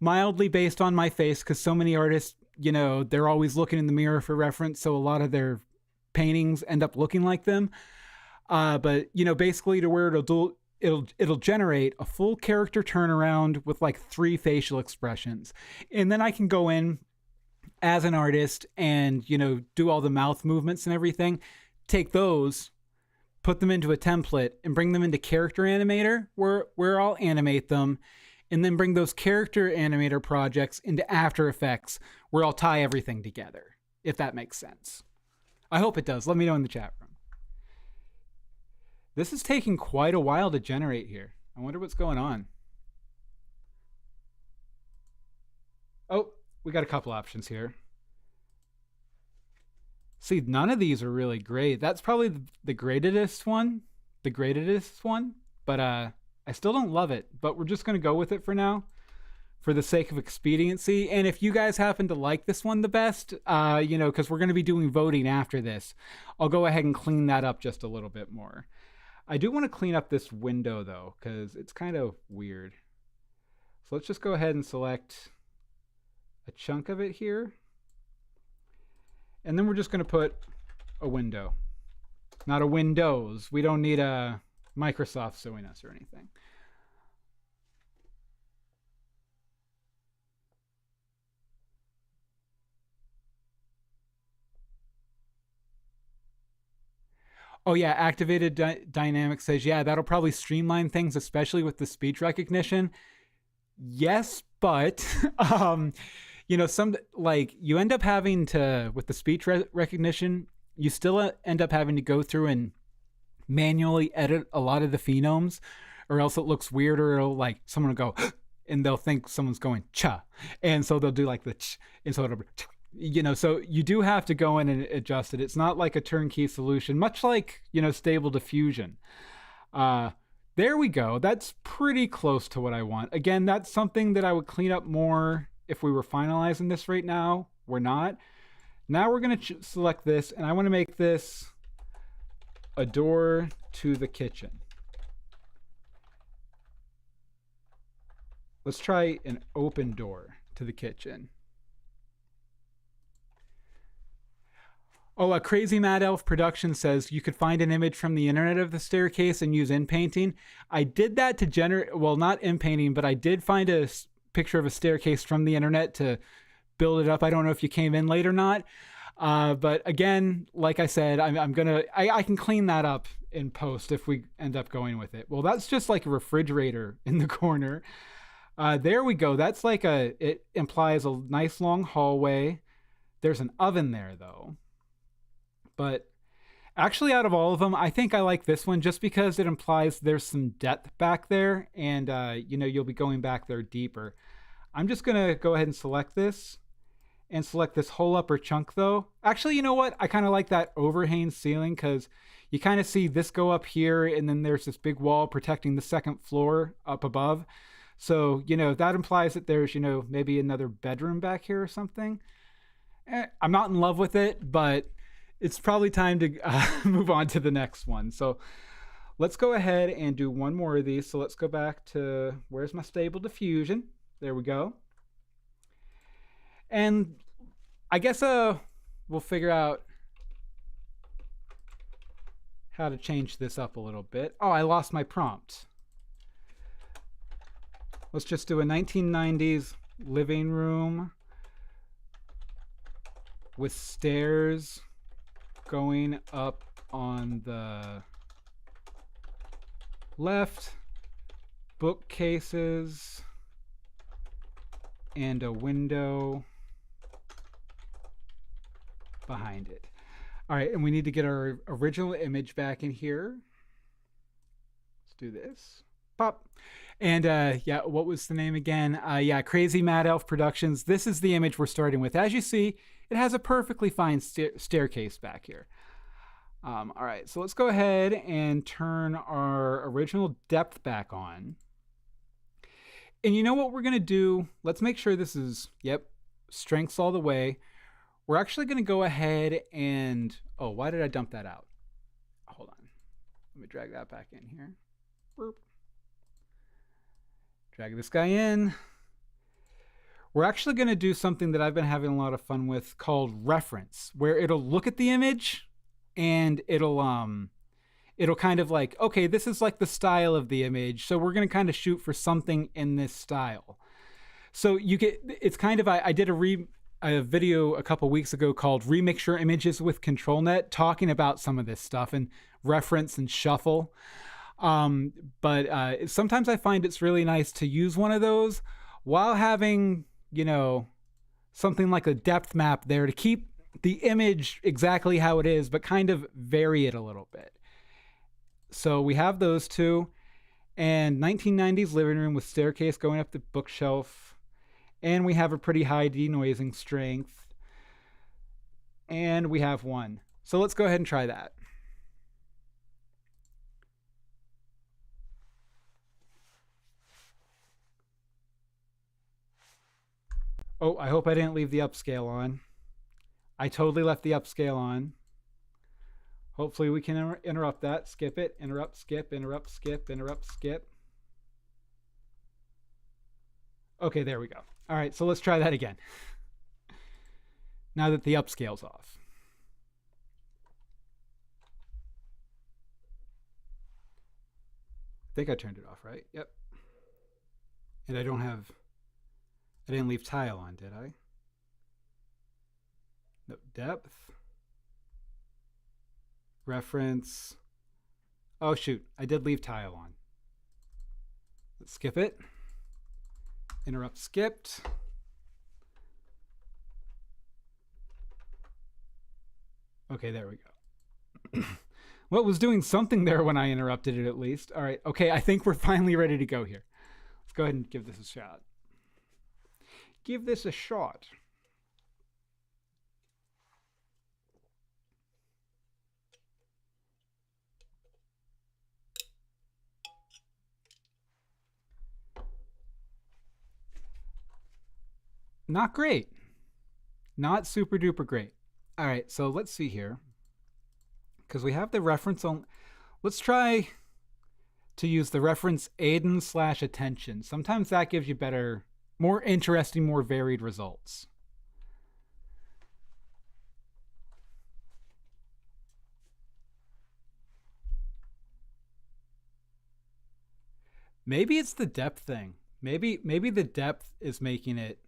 B: mildly based on my face, because so many artists, you know, they're always looking in the mirror for reference, so a lot of their paintings end up looking like them. But you know, basically to where it'll generate a full character turnaround with like 3 facial expressions, and then I can go in as an artist and, you know, do all the mouth movements and everything, take those, put them into a template and bring them into Character Animator where I'll animate them, and then bring those Character Animator projects into After Effects where I'll tie everything together, if that makes sense. I hope it does. Let me know in the chat room. This is taking quite a while to generate here. I wonder what's going on. Oh, we got a couple options here. See, none of these are really great. That's probably the greatest one. But I still don't love it. But we're just going to go with it for now, for the sake of expediency. And if you guys happen to like this one the best, you know, because we're going to be doing voting after this, I'll go ahead and clean that up just a little bit more. I do want to clean up this window though, because it's kind of weird. So let's just go ahead and select a chunk of it here. And then we're just going to put a window. not a Windows. We don't need a Microsoft suing us or anything. Oh yeah, activated dynamic says, yeah, that'll probably streamline things, especially with the speech recognition. Yes, but you know, some like you end up having to with the speech recognition, you still end up having to go through and manually edit a lot of the phonemes, or else it looks weird, or it'll, like someone will go and they'll think someone's going cha, and so they'll do like the ch, and so it'll you know, so you do have to go in and adjust it. It's not like a turnkey solution, much like, you know, Stable Diffusion. There we go. That's pretty close to what I want. Again, that's something that I would clean up more if we were finalizing this right now. We're not. Now we're going to select this, and I want to make this a door to the kitchen. Let's try an open door to the kitchen. Oh, a Crazy Mad Elf Production says you could find an image from the internet of the staircase and use inpainting. I did that to generate, well, not inpainting, but I did find a picture of a staircase from the internet to build it up. I don't know if you came in late or not. But again, like I said, I can clean that up in post if we end up going with it. Well, that's just like a refrigerator in the corner. There we go. That's like it implies a nice long hallway. There's an oven there though. But actually, out of all of them, I think I like this one just because it implies there's some depth back there, and you know, you'll be going back there deeper. I'm just gonna go ahead and select this and select this whole upper chunk though. Actually, you know what? I kind of like that overhang ceiling because you kind of see this go up here, and then there's this big wall protecting the second floor up above. So, you know, that implies that there's, you know, maybe another bedroom back here or something. I'm not in love with it, but it's probably time to move on to the next one. So let's go ahead and do one more of these. So let's go back to, where's my Stable Diffusion? There we go. And I guess we'll figure out how to change this up a little bit. Oh, I lost my prompt. Let's just do a 1990s living room with stairs going up on the left, bookcases, and a window behind it. All right, and we need to get our original image back in here. Let's do this. Pop. And yeah, what was the name again? Yeah, Crazy Mad Elf Productions. This is the image we're starting with. As you see, it has a perfectly fine staircase back here. All right, so let's go ahead and turn our original depth back on. And you know what we're going to do? Let's make sure this is, yep, strengths all the way. We're actually going to go ahead and, oh, why did I dump that out? Hold on. Let me drag that back in here. Boop. Drag this guy in. We're actually going to do something that I've been having a lot of fun with called reference, where it'll look at the image and it'll kind of like, okay, this is like the style of the image, so we're going to kind of shoot for something in this style. So you get, it's kind of, I did a video a couple weeks ago called Remix Your Images with ControlNet, talking about some of this stuff and reference and shuffle. But sometimes I find it's really nice to use one of those while having, you know, something like a depth map there to keep the image exactly how it is, but kind of vary it a little bit. So we have those two, and 1990s living room with staircase going up the bookshelf, and we have a pretty high denoising strength, and we have one. So let's go ahead and try that. Oh, I hope I didn't leave the upscale on. I totally left the upscale on. Hopefully we can interrupt that. Skip it, interrupt, skip, interrupt, skip, interrupt, skip. Okay, there we go. All right, so let's try that again. Now that the upscale's off. think I turned it off, right? Yep. And I didn't leave tile on, did I? No, depth. Reference. Oh shoot, I did leave tile on. Let's skip it. Interrupt skipped. Okay, there we go. Well, it was doing something there when I interrupted it at least. All right, okay, I think we're finally ready to go here. Let's go ahead and give this a shot. Give this a shot. Not great. Not super duper great. All right, so let's see here. Because we have the reference on. Let's try to use the reference Aiden/attention. Sometimes that gives you better, more interesting, more varied results. Maybe it's the depth thing. Maybe the depth is making it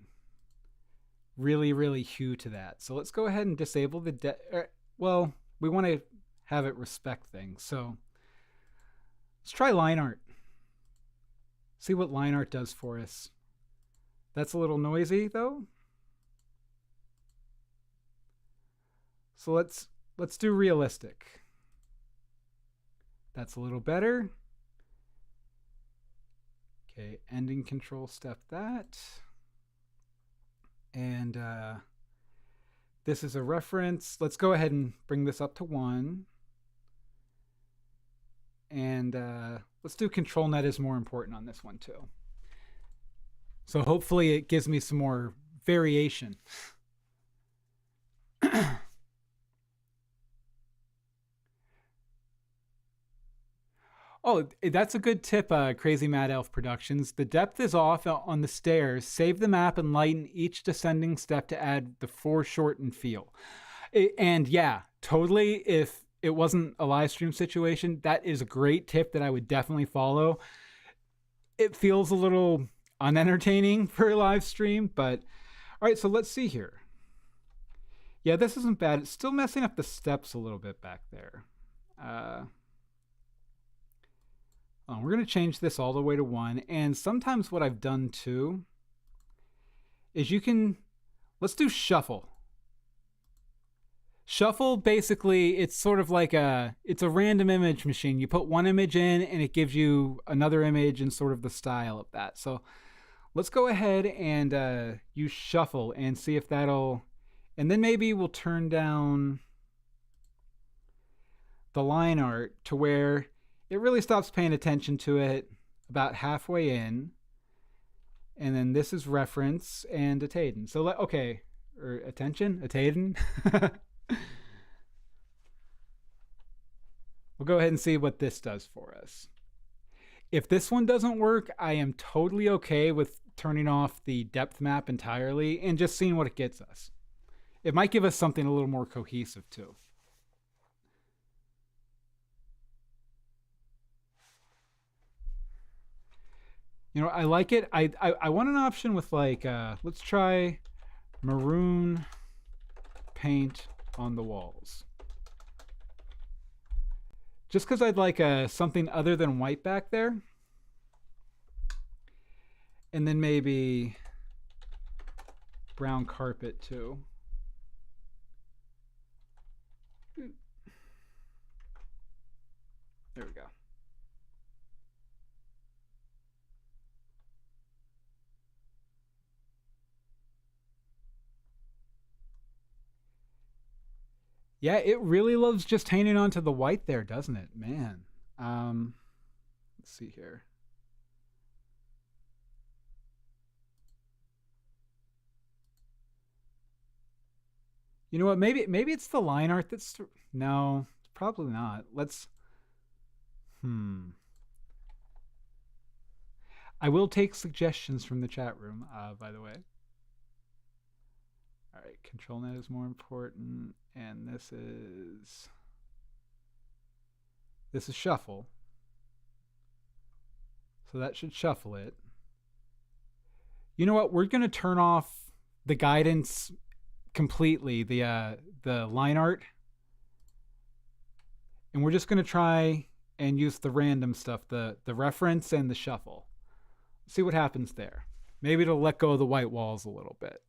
B: really, really hue to that. So let's go ahead and disable the depth. Well, we want to have it respect things. So let's try line art. See what line art does for us. That's a little noisy though. So let's do realistic. That's a little better. Okay, ending control step that. And this is a reference. Let's go ahead and bring this up to 1. And let's do control net is more important on this one too. So hopefully it gives me some more variation. Oh, that's a good tip, Crazy Mad Elf Productions. The depth is off on the stairs. Save the map and lighten each descending step to add the foreshortened feel. And yeah, totally, if it wasn't a live stream situation, that is a great tip that I would definitely follow. It feels a little unentertaining for a live stream, but all right, so let's see here. Yeah, this isn't bad. It's still messing up the steps a little bit back there. We're going to change this all the way to 1. And sometimes what I've done too is let's do shuffle. Shuffle, basically, it's sort of like it's a random image machine. You put one image in and it gives you another image and sort of the style of that. So let's go ahead and use shuffle and see if that'll, and then maybe we'll turn down the line art to where it really stops paying attention to it about halfway in. And then this is reference and Ataden. So, okay, or attention, Ataden. We'll go ahead and see what this does for us. If this one doesn't work, I am totally okay with turning off the depth map entirely and just seeing what it gets us. It might give us something a little more cohesive too. You know, I like it. I want an option with like, let's try maroon paint on the walls. Just because I'd like something other than white back there. And then maybe brown carpet too. There we go. Yeah, it really loves just hanging on to the white there, doesn't it? Man. Let's see here. You know what? Maybe it's the line art that's... No, probably not. Let's... I will take suggestions from the chat room, by the way. All right, control net is more important, and this is shuffle. So that should shuffle it. You know what? We're going to turn off the guidance completely, the line art. And we're just going to try and use the random stuff, the reference and the shuffle. See what happens there. Maybe it'll let go of the white walls a little bit.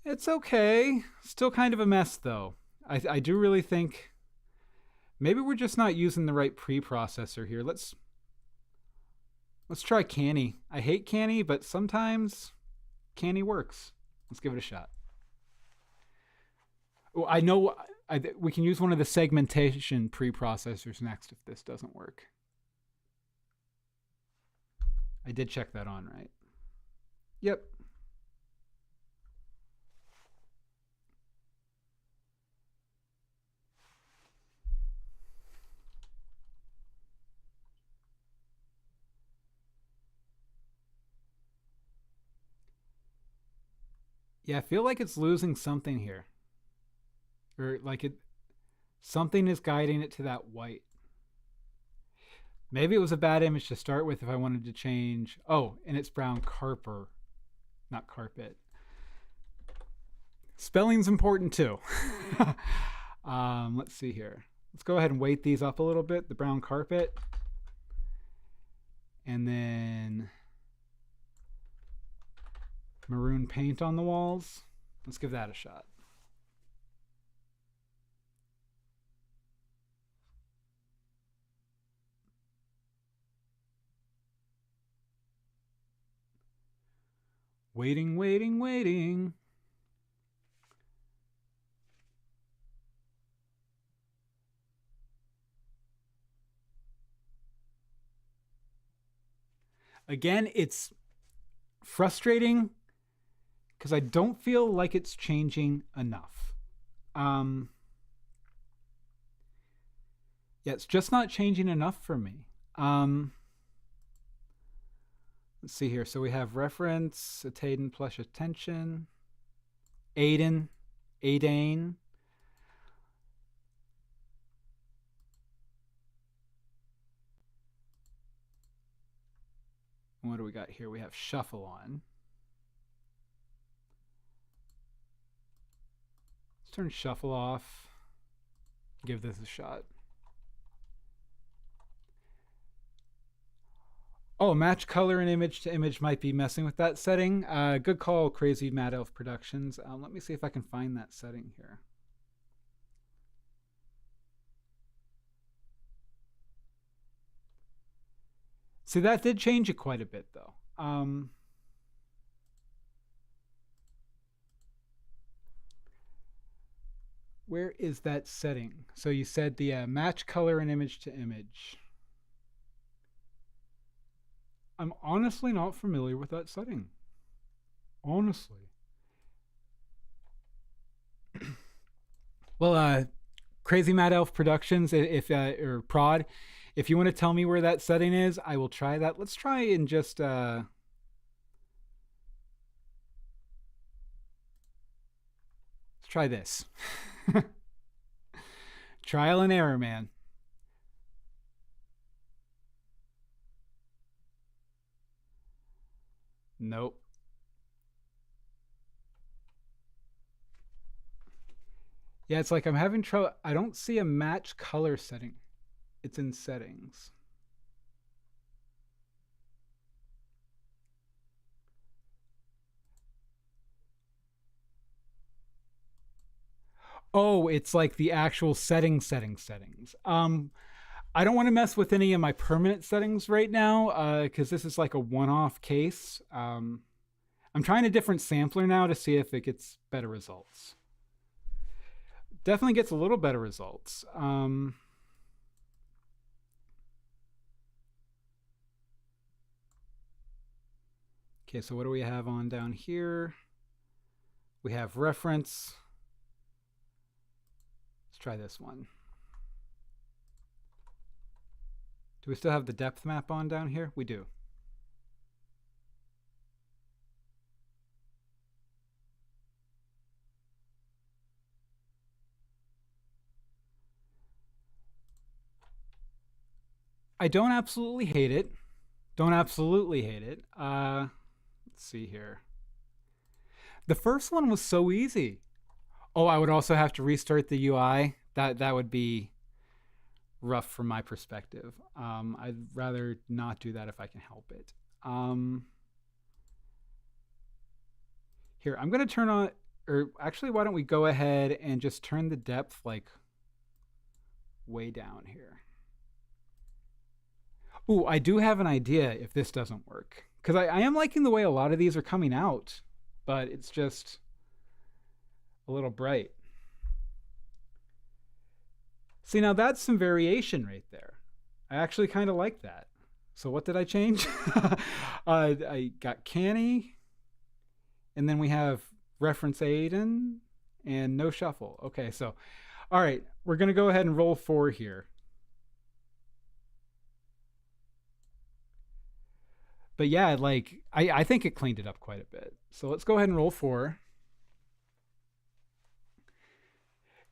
B: It's okay. Still kind of a mess, though. I do really think maybe we're just not using the right preprocessor here. Let's try Canny. I hate Canny, but sometimes Canny works. Let's give it a shot. Oh, I know we can use one of the segmentation preprocessors next if this doesn't work. I did check that on, right? Yep. Yeah, I feel like it's losing something here. Or like something is guiding it to that white. Maybe it was a bad image to start with if I wanted to change. Oh, and it's brown carper, not carpet. Spelling's important too. Let's see here. Let's go ahead and weight these up a little bit, the brown carpet. And then maroon paint on the walls. Let's give that a shot. Waiting, waiting, waiting. Again, it's frustrating because I don't feel like it's changing enough. Yeah, it's just not changing enough for me. Let's see here. So we have reference, Ataden plus attention, Aiden, Adane. What do we got here? We have shuffle on. Let's turn shuffle off. Give this a shot. Oh, match color and image to image might be messing with that setting. Good call, Crazy Mad Elf Productions. Let me see if I can find that setting here. See, that did change it quite a bit, though. Where is that setting? So you said the match color and image to image. I'm honestly not familiar with that setting. Honestly. Well, Crazy Mad Elf Productions, if or Prod, if you want to tell me where that setting is, I will try that. Let's try and just let's try this. Trial and error, man. Nope. Yeah, it's like I'm having trouble. I don't see a match color setting. It's in settings. Oh, it's like the actual settings. I don't want to mess with any of my permanent settings right now because this is like a one-off case. I'm trying a different sampler now to see if it gets better results. Definitely gets a little better results. Okay, so what do we have on down here? We have reference. Let's try this one. Do we still have the depth map on down here? We do. I don't absolutely hate it. Don't absolutely hate it. Let's see here. The first one was so easy. Oh, I would also have to restart the UI. That would be rough from my perspective. I'd rather not do that if I can help it. Here, I'm going to turn on, or actually, why don't we go ahead and just turn the depth like way down here. Ooh, I do have an idea if this doesn't work. Because I am liking the way a lot of these are coming out, but it's just a little bright. See, now that's some variation right there. I actually kind of like that. So what did I change? I got canny, and then we have reference Aiden and no shuffle. Okay, so all right, we're going to go ahead and roll 4 here. But yeah, like I think it cleaned it up quite a bit. So let's go ahead and roll 4.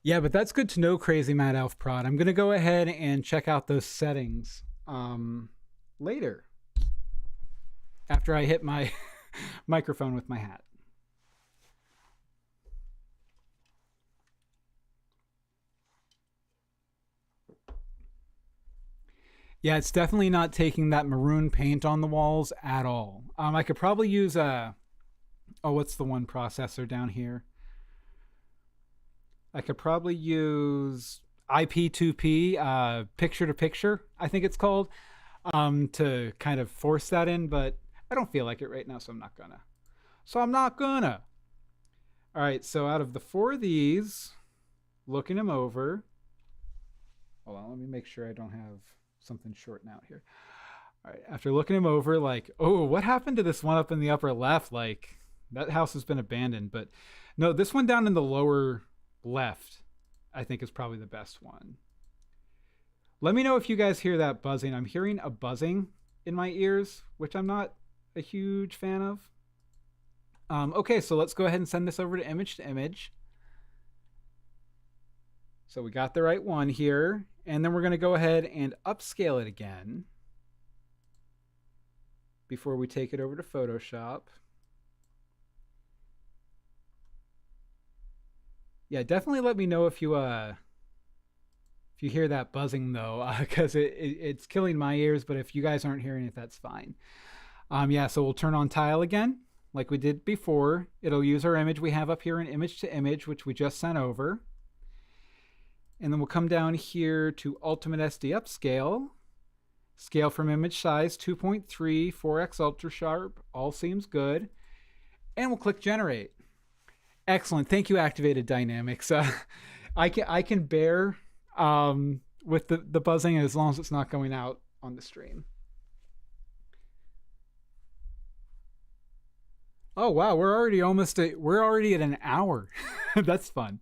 B: Yeah, but that's good to know, Crazy Mad Elf Prod. I'm going to go ahead and check out those settings later after I hit my microphone with my hat. Yeah, it's definitely not taking that maroon paint on the walls at all. I could probably use what's the one processor down here? I could probably use IP2P, picture to picture, I think it's called, to kind of force that in, but I don't feel like it right now, so I'm not gonna. All right, so out of the 4 of these, looking them over, hold on, let me make sure I don't have something shorting out here. All right, after looking them over, like, oh, what happened to this one up in the upper left? Like, that house has been abandoned, but no, this one down in the lower left, I think is probably the best one. Let me know if you guys hear that buzzing. I'm hearing a buzzing in my ears, which I'm not a huge fan of. Okay, so let's go ahead and send this over to image. So we got the right one here, and then we're going to go ahead and upscale it again before we take it over to Photoshop. Yeah, definitely let me know if you hear that buzzing though, because it's killing my ears. But if you guys aren't hearing it, that's fine. Yeah, so we'll turn on tile again, like we did before. It'll use our image we have up here in image to image, which we just sent over. And then we'll come down here to Ultimate SD Upscale. Scale from image size 2.3, 4x ultra sharp. All seems good. And we'll click generate. Excellent. Thank you, Activated Dynamics. I can bear with the buzzing as long as it's not going out on the stream. Oh wow, we're already at an hour. That's fun.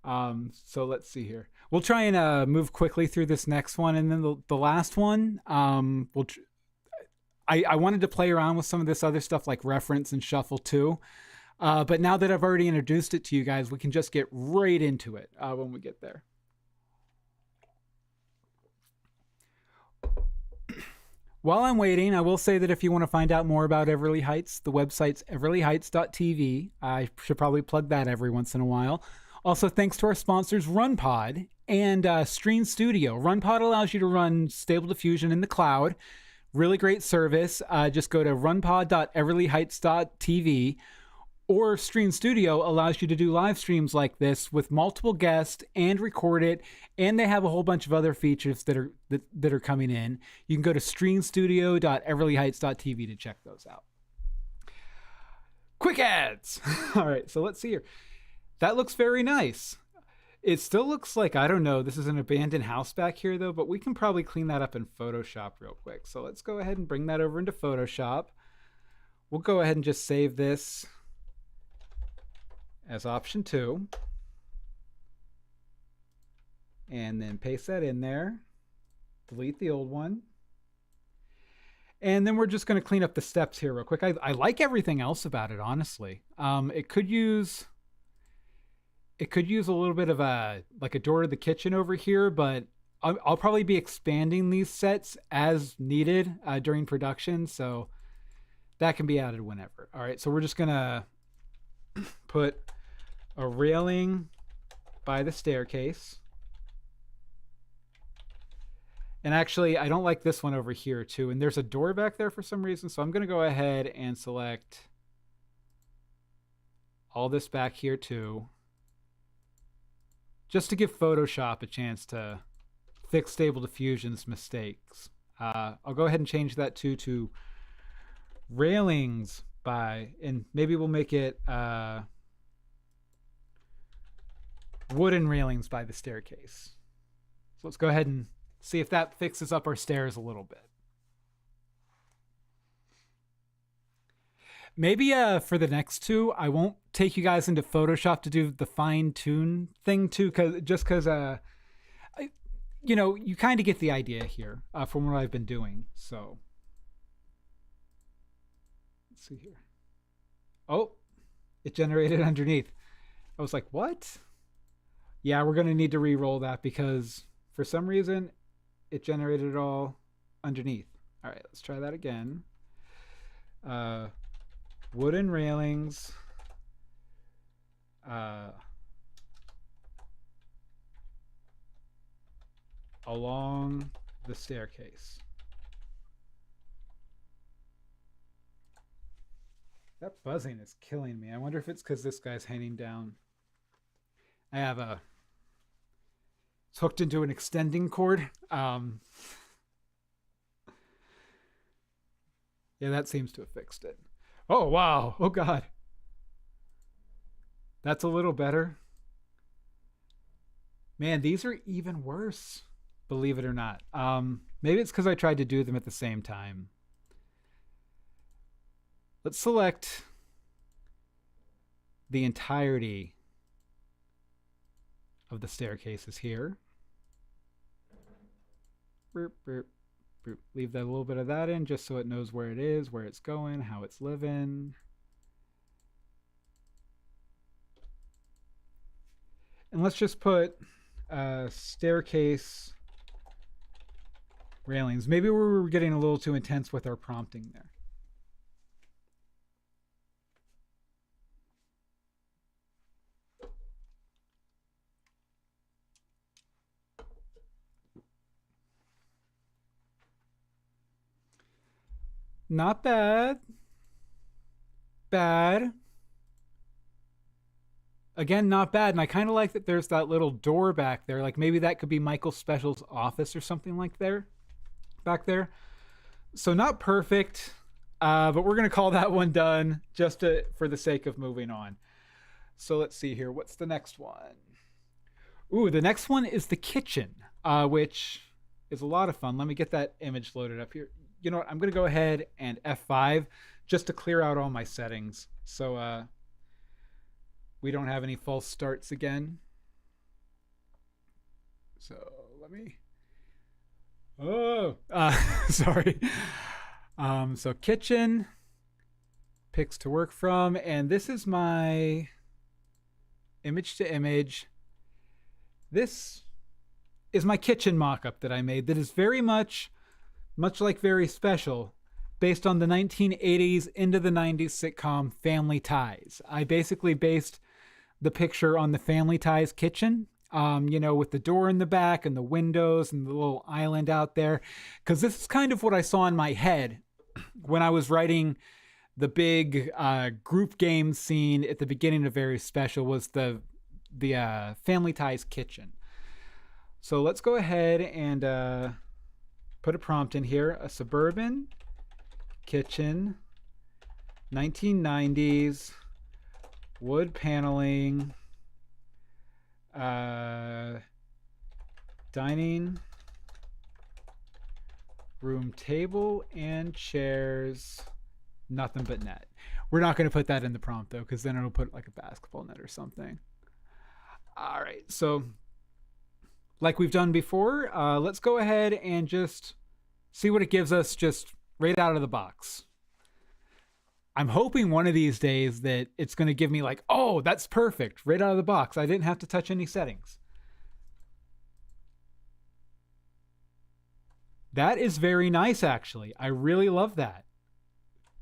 B: So let's see here. We'll try and move quickly through this next one, and then the last one. I wanted to play around with some of this other stuff like reference and shuffle too. But now that I've already introduced it to you guys, we can just get right into it when we get there. While I'm waiting, I will say that if you want to find out more about Everly Heights, the website's everlyheights.tv. I should probably plug that every once in a while. Also, thanks to our sponsors, RunPod and Stream Studio. RunPod allows you to run Stable Diffusion in the cloud. Really great service. Just go to runpod.everlyheights.tv. Or Stream Studio allows you to do live streams like this with multiple guests and record it. And they have a whole bunch of other features that are coming in. You can go to streamstudio.everlyheights.tv to check those out. Quick ads. All right, so let's see here. That looks very nice. It still looks like, I don't know, this is an abandoned house back here though, but we can probably clean that up in Photoshop real quick. So let's go ahead and bring that over into Photoshop. We'll go ahead and just save this as option 2. And then paste that in there. Delete the old one. And then we're just going to clean up the steps here real quick. I like everything else about it, honestly. It could use a little bit of like a door to the kitchen over here, but I'll probably be expanding these sets as needed during production, so that can be added whenever. All right, so we're just gonna put a railing by the staircase. And actually, I don't like this one over here too. And there's a door back there for some reason. So I'm going to go ahead and select all this back here too, just to give Photoshop a chance to fix Stable Diffusion's mistakes. I'll go ahead and change that to railings by, and maybe we'll make it wooden railings by the staircase. So let's go ahead and see if that fixes up our stairs a little bit. Maybe for the next two, I won't take you guys into Photoshop to do the fine tune thing too, because you know, you kind of get the idea here from what I've been doing. So let's see here. Oh, it generated underneath. I was like, what? Yeah, we're going to need to re-roll that because for some reason it generated it all underneath. All right, let's try that again. Wooden railings. Along the staircase. That buzzing is killing me. I wonder if it's because this guy's hanging down. I have it's hooked into an extending cord. Yeah, that seems to have fixed it. Oh, wow. Oh, God. That's a little better. Man, these are even worse, believe it or not. Maybe it's because I tried to do them at the same time. Let's select the entirety of the staircases here. Burp, burp, burp. Leave that a little bit of that in just so it knows where it is, where it's going, how it's living. And let's just put staircase railings. Maybe we were getting a little too intense with our prompting there. Not bad. Bad. Again, not bad. And I kind of like that there's that little door back there. Like maybe that could be Michael Special's office or something like there. Back there. So not perfect. But we're going to call that one done just for the sake of moving on. So let's see here. What's the next one? Ooh, the next one is the kitchen, which is a lot of fun. Let me get that image loaded up here. You know what? I'm going to go ahead and F5 just to clear out all my settings. So we don't have any false starts again. So let me... Oh, sorry. So kitchen, picks to work from. And this is my image to image. This is my kitchen mock-up that I made that is very much like Very Special, based on the 1980s into the 90s sitcom Family Ties. I basically based the picture on the Family Ties kitchen, you know, with the door in the back and the windows and the little island out there. Because this is kind of what I saw in my head when I was writing the big group game scene at the beginning of Very Special, was the Family Ties kitchen. So let's go ahead and put a prompt in here. A suburban kitchen, 1990s, wood paneling, dining room table and chairs, nothing but net. We're not going to put that in the prompt though, because then it'll put like a basketball net or something. All right, so like we've done before, let's go ahead and just see what it gives us just right out of the box. I'm hoping one of these days that it's going to give me like, oh, that's perfect, right out of the box. I didn't have to touch any settings. That is very nice, actually. I really love that.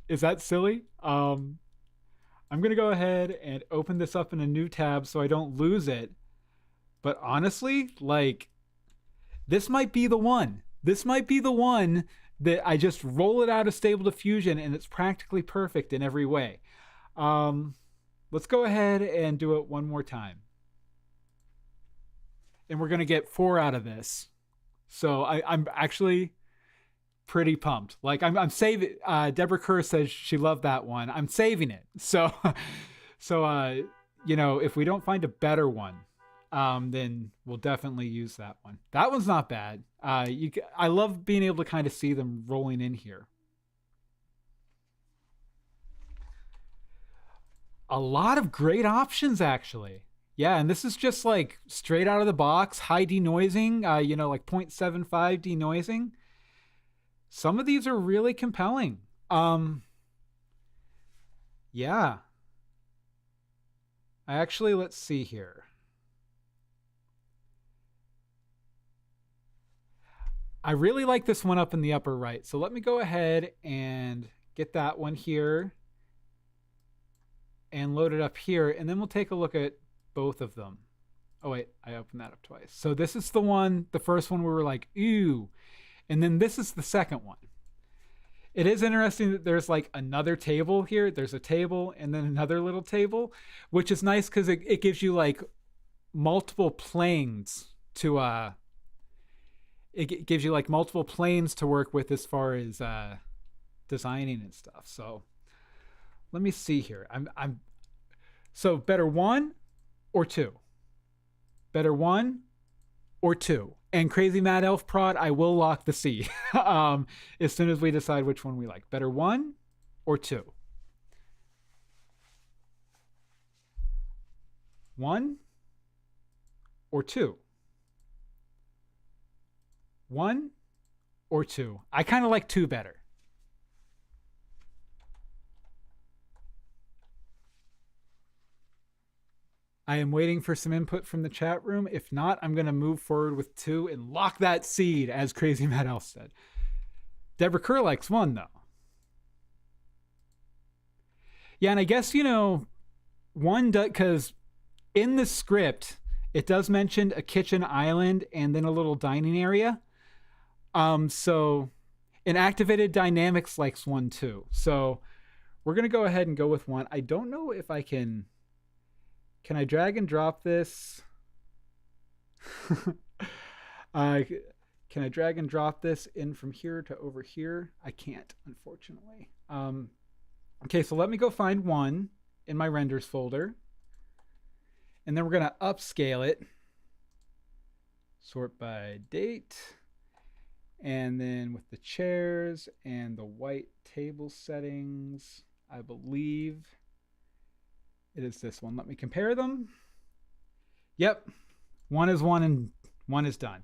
B: Is that silly? I'm going to go ahead and open this up in a new tab so I don't lose it. But honestly, like, this might be the one. This might be the one that I just roll it out of Stable Diffusion and it's practically perfect in every way. Let's go ahead and do it one more time. And we're going to get 4 out of this. So I'm actually pretty pumped. Like I'm saving. Deborah Kerr says she loved that one. I'm saving it. So, you know, if we don't find a better one, then we'll definitely use that one. That one's not bad. I love being able to kind of see them rolling in here. A lot of great options, actually. Yeah, and this is just like straight out of the box, high denoising, you know, like 0.75 denoising. Some of these are really compelling. Yeah. Let's see here. I really like this one up in the upper right. So let me go ahead and get that one here and load it up here. And then we'll take a look at both of them. Oh, wait, I opened that up twice. So this is the one, the first one where we're like, ew. And then this is the second one. It is interesting that there's like another table here. There's a table and then another little table, which is nice because it gives you like multiple planes to it gives you like multiple planes to work with as far as designing and stuff. So let me see here. I'm so better 1 or 2? Better 1 or 2? And Crazy Mad Elf Prod, I will lock the C as soon as we decide which one we like. Better 1 or 2? 1 or 2? 1 or 2? I kind of like 2 better. I am waiting for some input from the chat room. If not, I'm going to move forward with 2 and lock that seed, as Crazy Mad Elf said. Deborah Kerr likes 1, though. Yeah, and I guess, you know, 1 does, because in the script, it does mention a kitchen island and then a little dining area. So, and Activated Dynamics likes 1, too. So, we're going to go ahead and go with 1. I don't know if I can... Can I drag and drop this? Can I drag and drop this in from here to over here? I can't, unfortunately. Okay, so let me go find 1 in my renders folder. And then we're going to upscale it. Sort by date. And then with the chairs and the white table settings, I believe... it is this one. Let me compare them. Yep. 1 is 1 and 1 is done.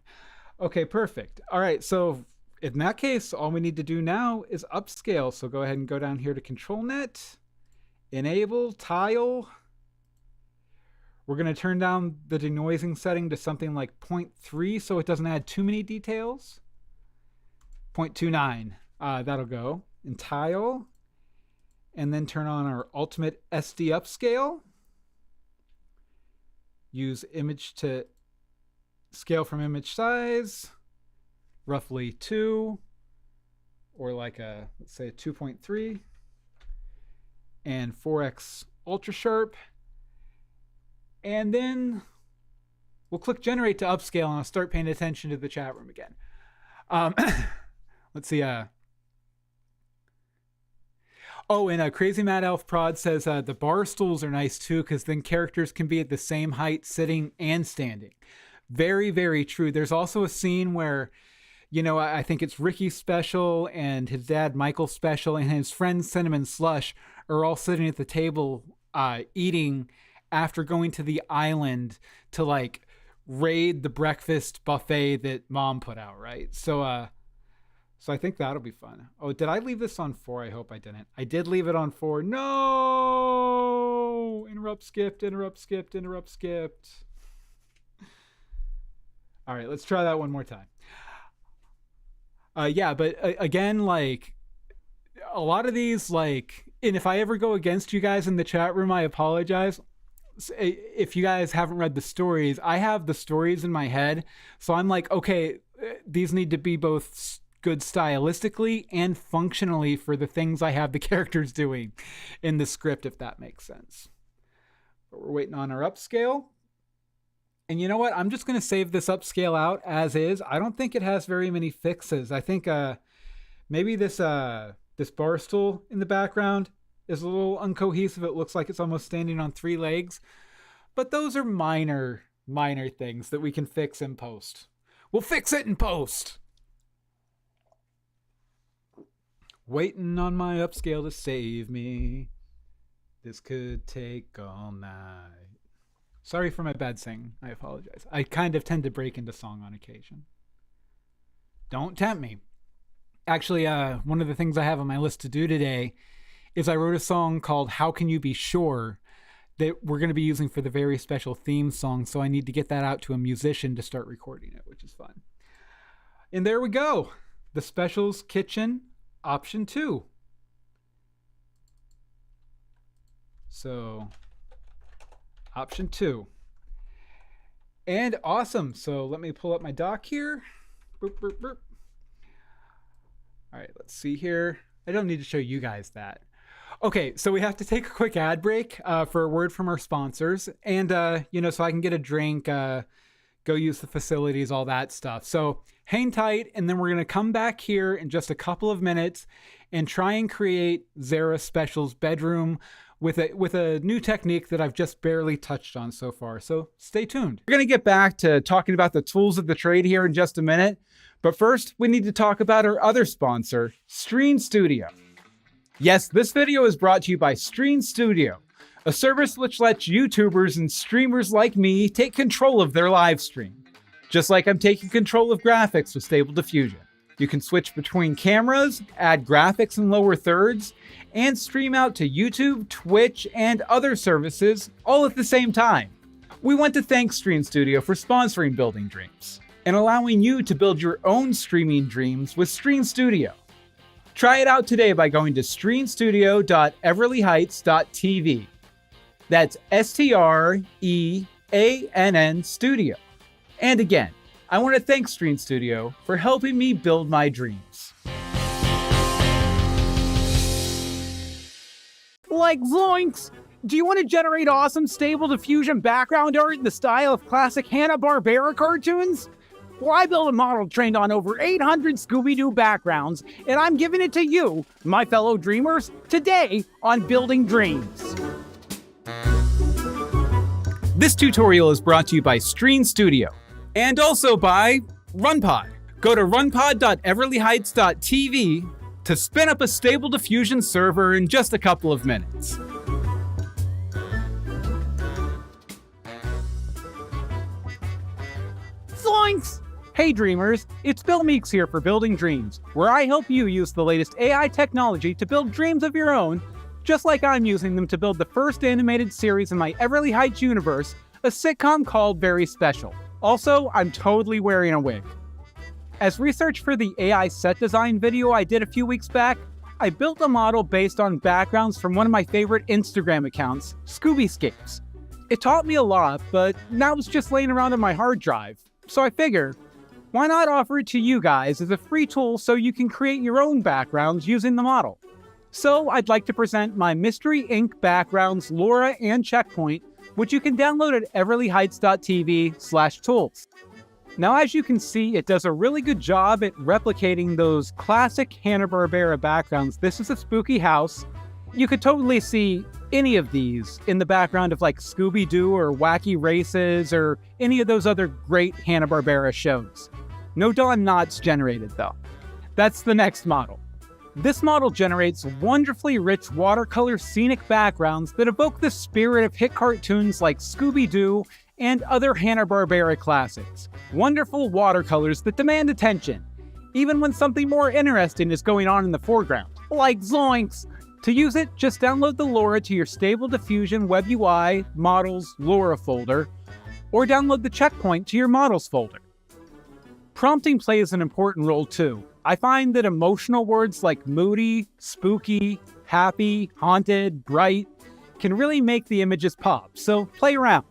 B: Okay, perfect. All right, so in that case, all we need to do now is upscale. So go ahead and go down here to Control Net, Enable, Tile. We're going to turn down the denoising setting to something like 0.3 so it doesn't add too many details. 0.29. That'll go. And Tile. And then turn on our ultimate SD upscale. Use image to scale from image size, roughly 2, or like a, let's say a 2.3. And 4x ultra sharp. And then we'll click generate to upscale and I'll start paying attention to the chat room again. Let's see. Oh, and Crazy Mad Elf Prod says the bar stools are nice too because then characters can be at the same height sitting and standing. Very, very true. There's also a scene where, you know, I think it's Ricky Special and his dad Michael Special and his friend Cinnamon Slush are all sitting at the table eating after going to the island to like raid the breakfast buffet that mom put out, right? So I think that'll be fun. Oh, did I leave this on 4? I hope I didn't. I did leave it on 4. No! Interrupt skipped, interrupt skipped, interrupt skipped. All right, let's try that one more time. Yeah, but again, like a lot of these, like, and if I ever go against you guys in the chat room, I apologize. If you guys haven't read the stories, I have the stories in my head. So I'm like, okay, these need to be both good stylistically and functionally for the things I have the characters doing in the script, if that makes sense. But we're waiting on our upscale. And you know what? I'm just going to save this upscale out as is. I don't think it has very many fixes. I think maybe this this bar stool in the background is a little uncohesive. It looks like it's almost standing on 3 legs. But those are minor things that we can fix in post. We'll fix it in post. Waiting on my upscale to save me. This could take all night. Sorry for my bad singing. I apologize. I kind of tend to break into song on occasion. Don't tempt me. Actually, one of the things I have on my list to do today is I wrote a song called How Can You Be Sure that we're going to be using for the very special theme song. So I need to get that out to a musician to start recording it, which is fun. And there we go. The Specials Kitchen, option 2. So option 2. And awesome. So let me pull up my doc here. Boop, boop, boop. All right, let's see here. I don't need to show you guys that. Okay, so we have to take a quick ad break for a word from our sponsors. And, so I can get a drink, go use the facilities, all that stuff. So hang tight, and then we're going to come back here in just a couple of minutes and try and create Zara Special's bedroom with a new technique that I've just barely touched on so far. So stay tuned. We're going to get back to talking about the tools of the trade here in just a minute. But first, we need to talk about our other sponsor, Stream Studio. Yes, this video is brought to you by Stream Studio, a service which lets YouTubers and streamers like me take control of their live stream. Just like I'm taking control of graphics with Stable Diffusion. You can switch between cameras, add graphics in lower thirds, and stream out to YouTube, Twitch, and other services all at the same time. We want to thank Stream Studio for sponsoring Building Dreams and allowing you to build your own streaming dreams with Stream Studio. Try it out today by going to streamstudio.everlyheights.tv. That's STREANN Studio. And again, I want to thank Stream Studio for helping me build my dreams.
C: Like zoinks! Do you want to generate awesome Stable Diffusion background art in the style of classic Hanna-Barbera cartoons? Well, I built a model trained on over 800 Scooby-Doo backgrounds, and I'm giving it to you, my fellow dreamers, today on Building Dreams.
B: This tutorial is brought to you by Stream Studio and also by RunPod. Go to runpod.everlyheights.tv to spin up a Stable Diffusion server in just a couple of minutes.
C: Zoinks! Hey dreamers, it's Bill Meeks here for Building Dreams, where I help you use the latest AI technology to build dreams of your own, just like I'm using them to build the first animated series in my Everly Heights universe, a sitcom called Very Special. Also, I'm totally wearing a wig. As research for the AI set design video I did a few weeks back, I built a model based on backgrounds from one of my favorite Instagram accounts, Scoobyscapes. It taught me a lot, but now it's just laying around on my hard drive. So I figure, why not offer it to you guys as a free tool so you can create your own backgrounds using the model? So I'd like to present my Mystery Inc. backgrounds, Laura and Checkpoint, which you can download at everlyheights.tv/tools. Now, as you can see, it does a really good job at replicating those classic Hanna-Barbera backgrounds. This is a spooky house. You could totally see any of these in the background of like Scooby-Doo or Wacky Races or any of those other great Hanna-Barbera shows. No Don Knotts generated though. That's the next model. This model generates wonderfully rich watercolor scenic backgrounds that evoke the spirit of hit cartoons like Scooby-Doo and other Hanna-Barbera classics. Wonderful watercolors that demand attention, even when something more interesting is going on in the foreground, like zoinks! To use it, just download the Laura to your Stable Diffusion Web UI, Models, Laura folder, or download the Checkpoint to your Models folder. Prompting plays an important role too. I find that emotional words like moody, spooky, happy, haunted, bright can really make the images pop, so play around.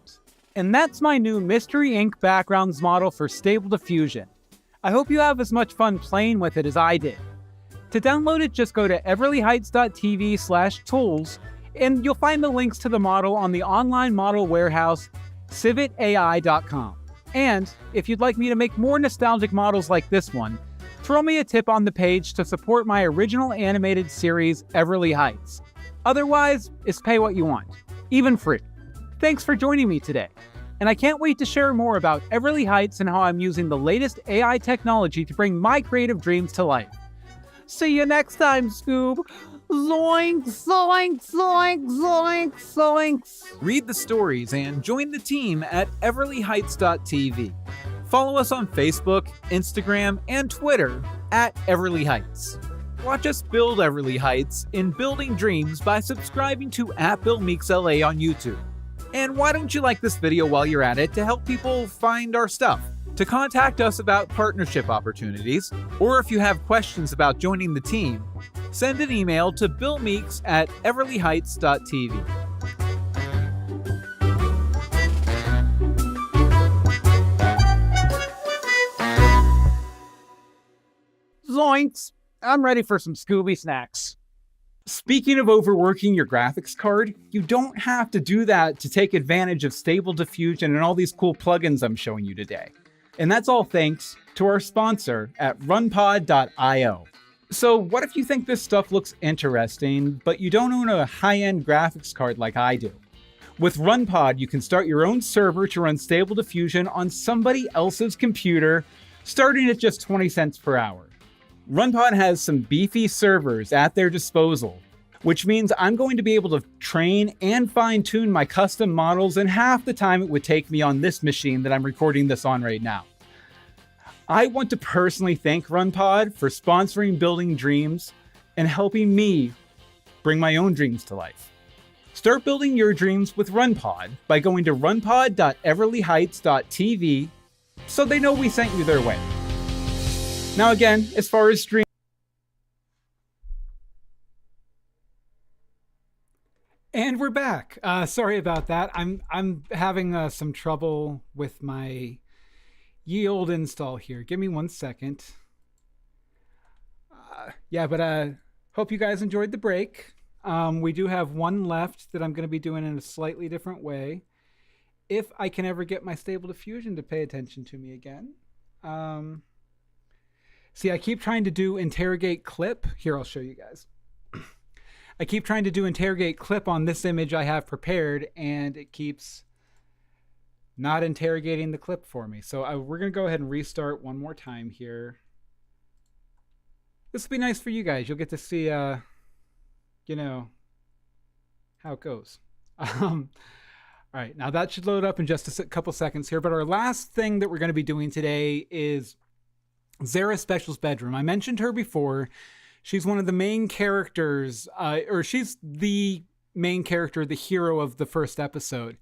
C: And that's my new Mystery Ink backgrounds model for Stable Diffusion. I hope you have as much fun playing with it as I did. To download it, just go to everlyheights.tv/tools, and you'll find the links to the model on the online model warehouse, civitai.com. And if you'd like me to make more nostalgic models like this one, throw me a tip on the page to support my original animated series, Everly Heights. Otherwise, it's pay what you want, even free. Thanks for joining me today, and I can't wait to share more about Everly Heights and how I'm using the latest AI technology to bring my creative dreams to life. See you next time, Scoob! Zoinks, zoinks, zoinks, zoinks, zoinks!
B: Read the stories and join the team at everlyheights.tv. Follow us on Facebook, Instagram, and Twitter at Everly Heights. Watch us build Everly Heights in Building Dreams by subscribing to @BillMeeksLA on YouTube. And why don't you like this video while you're at it to help people find our stuff? To contact us about partnership opportunities, or if you have questions about joining the team, send an email to billmeeks@everlyheights.tv.
C: Zoinks! I'm ready for some Scooby snacks.
B: Speaking of overworking your graphics card, you don't have to do that to take advantage of Stable Diffusion and all these cool plugins I'm showing you today. And that's all thanks to our sponsor at runpod.io. So what if you think this stuff looks interesting, but you don't own a high-end graphics card like I do? With RunPod, you can start your own server to run Stable Diffusion on somebody else's computer, starting at just 20 cents per hour. RunPod has some beefy servers at their disposal, which means I'm going to be able to train and fine-tune my custom models in half the time it would take me on this machine that I'm recording this on right now. I want to personally thank RunPod for sponsoring Building Dreams and helping me bring my own dreams to life. Start building your dreams with RunPod by going to runpod.everlyheights.tv so they know we sent you their way. Now again, as far as stream, and we're back. Sorry about that. I'm having some trouble with my ye old install here. Give me 1 second. Hope you guys enjoyed the break. We do have one left that I'm going to be doing in a slightly different way. If I can ever get my Stable Diffusion to pay attention to me again. See, I keep trying to do interrogate clip. Here, I'll show you guys. I keep trying to do interrogate clip on this image I have prepared, and it keeps not interrogating the clip for me. So we're going to go ahead and restart one more time here. This will be nice for you guys. You'll get to see, you know, how it goes. All right, now that should load up in just a couple seconds here. But our last thing that we're going to be doing today is Zara Special's bedroom. I mentioned her before. She's one of the main characters, or she's the main character, the hero of the first episode.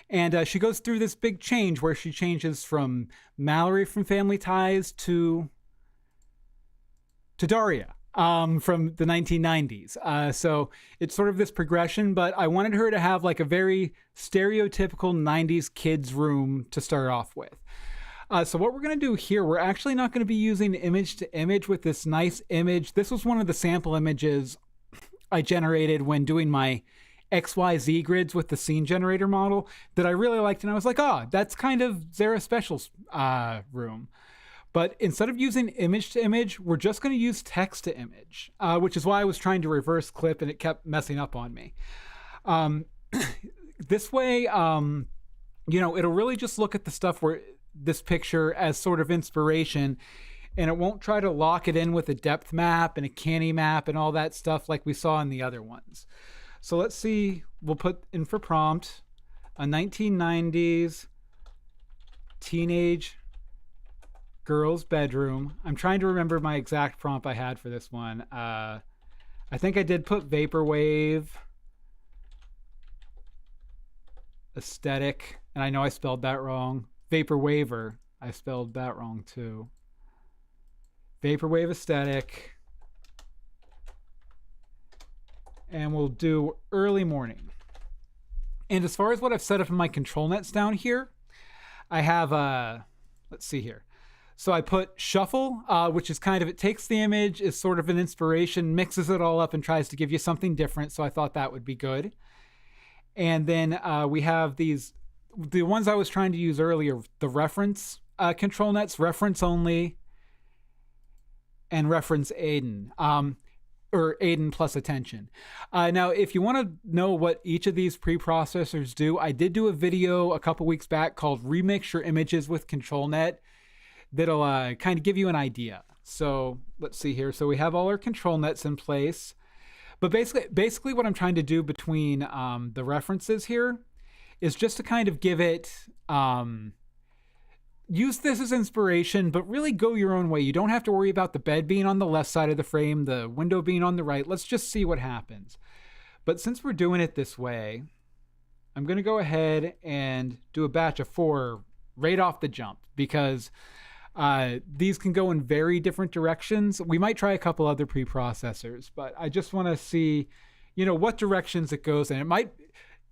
B: And she goes through this big change where she changes from Mallory from Family Ties to Daria from the 1990s. So it's sort of this progression, but I wanted her to have like a very stereotypical 90s kids room to start off with. So what we're going to do here, we're actually not going to be using image to image with this nice image. This was one of the sample images I generated when doing my XYZ grids with the scene generator model that I really liked. And I was like, oh, that's kind of Zara Special's room. But instead of using image to image, we're just going to use text to image, which is why I was trying to reverse clip and it kept messing up on me. This way, you know, it'll really just look at the stuff where this picture as sort of inspiration, and it won't try to lock it in with a depth map and a canny map and all that stuff like we saw in the other ones. So let's see, we'll put in for prompt a 1990s teenage girl's bedroom. I'm trying to remember my exact prompt I had for this one. I think I did put vaporwave aesthetic, and I know I spelled that wrong. Vaporwaver, I spelled that wrong too. Vaporwave aesthetic. And we'll do early morning. And as far as what I've set up in my control nets down here, I have, let's see here. So I put shuffle, which is kind of, it takes the image, is sort of an inspiration, mixes it all up and tries to give you something different. So I thought that would be good. And then we have these, the ones I was trying to use earlier, the reference control nets, reference only, and reference Aiden, or Aiden plus attention. Now, if you want to know what each of these preprocessors do, I did do a video a couple weeks back called Remix Your Images with Control Net. That'll kind of give you an idea. So let's see here. So we have all our control nets in place. But basically what I'm trying to do between the references here is just to kind of give it, use this as inspiration, but really go your own way. You don't have to worry about the bed being on the left side of the frame, the window being on the right. Let's just see what happens. But since we're doing it this way, I'm going to go ahead and do a batch of 4 right off the jump, because these can go in very different directions. We might try a couple other preprocessors, but I just want to see, you know, what directions it goes in. It might,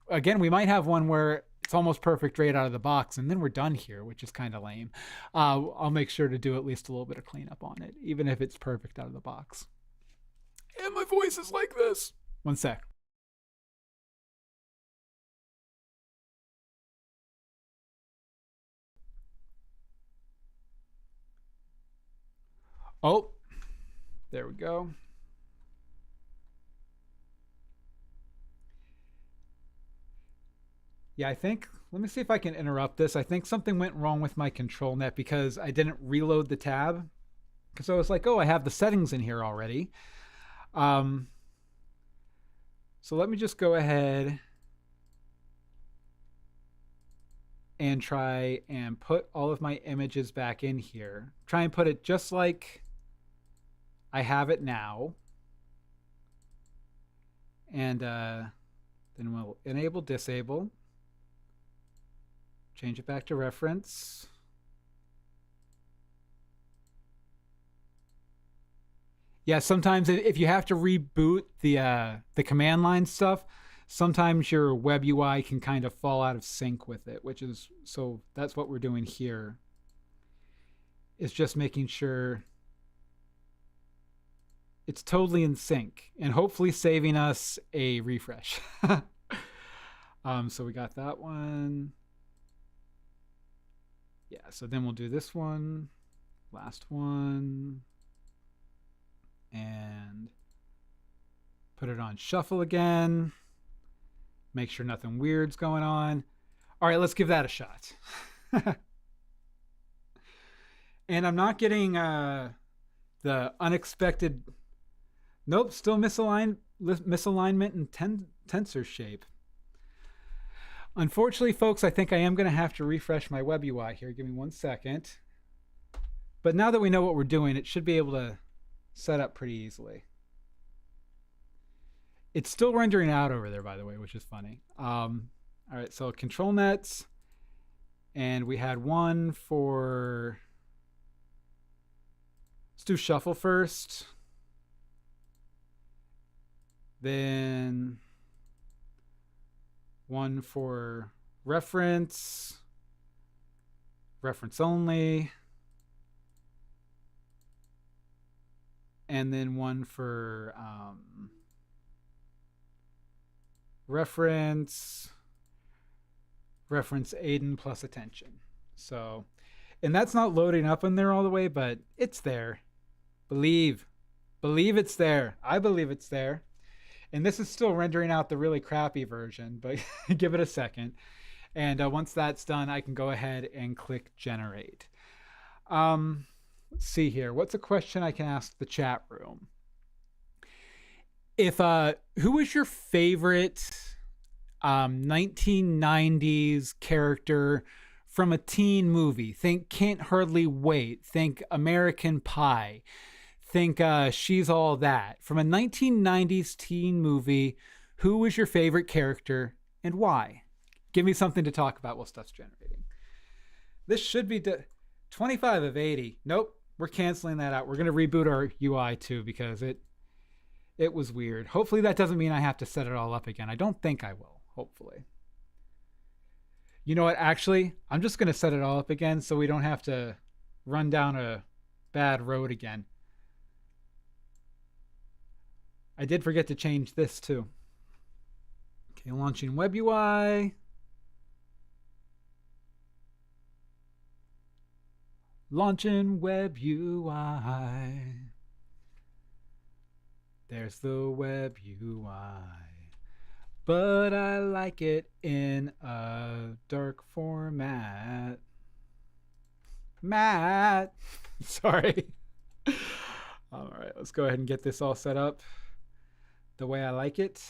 B: again, we might have one where it's almost perfect right out of the box, and then we're done here, which is kind of lame. I'll make sure to do at least a little bit of cleanup on it, even if it's perfect out of the box. And my voice is like this. One sec. Oh, there we go. Yeah, I think, let me see if I can interrupt this. I think something went wrong with my control net because I didn't reload the tab. Because I was like, oh, I have the settings in here already. So let me just go ahead and try and put all of my images back in here. Try and put it just like I have it now. And then we'll enable, disable. Change it back to reference. Yeah, sometimes if you have to reboot the command line stuff, sometimes your web UI can kind of fall out of sync with it, which is, so that's what we're doing here. Is just making sure it's totally in sync and hopefully saving us a refresh. So we got that one. Yeah, so then we'll do this one, last one, and put it on shuffle again. Make sure nothing weird's going on. All right, let's give that a shot. And I'm not getting the unexpected, nope, still misalignment and tensor shape. Unfortunately, folks, I think I am going to have to refresh my web UI here. Give me 1 second. But now that we know what we're doing, it should be able to set up pretty easily. It's still rendering out over there, by the way, which is funny. All right, so control nets. And we had one for, let's do shuffle first. Then one for reference, reference only, and then one for reference Aiden plus attention. So, and that's not loading up in there all the way, but it's there. Believe it's there. I believe it's there. And this is still rendering out the really crappy version, but give it a second. And once that's done, I can go ahead and click generate. Let's see here. What's a question I can ask the chat room? If who was your favorite 1990s character from a teen movie? Think Can't Hardly Wait. Think American Pie. Think She's All That. From a 1990s teen movie, who was your favorite character and why? Give me something to talk about while stuff's generating. This should be 25 of 80. Nope, We're canceling that out. We're going to reboot our UI too because it was weird. Hopefully that doesn't mean I have to set it all up again. I don't think I will, hopefully. You know what? Actually, I'm just going to set it all up again so we don't have to run down a bad road again. I did forget to change this too. Okay, launching web UI. Launching web UI. There's the web UI. But I like it in a dark format. Matt. Sorry. All right, let's go ahead and get this all set up the way I like it.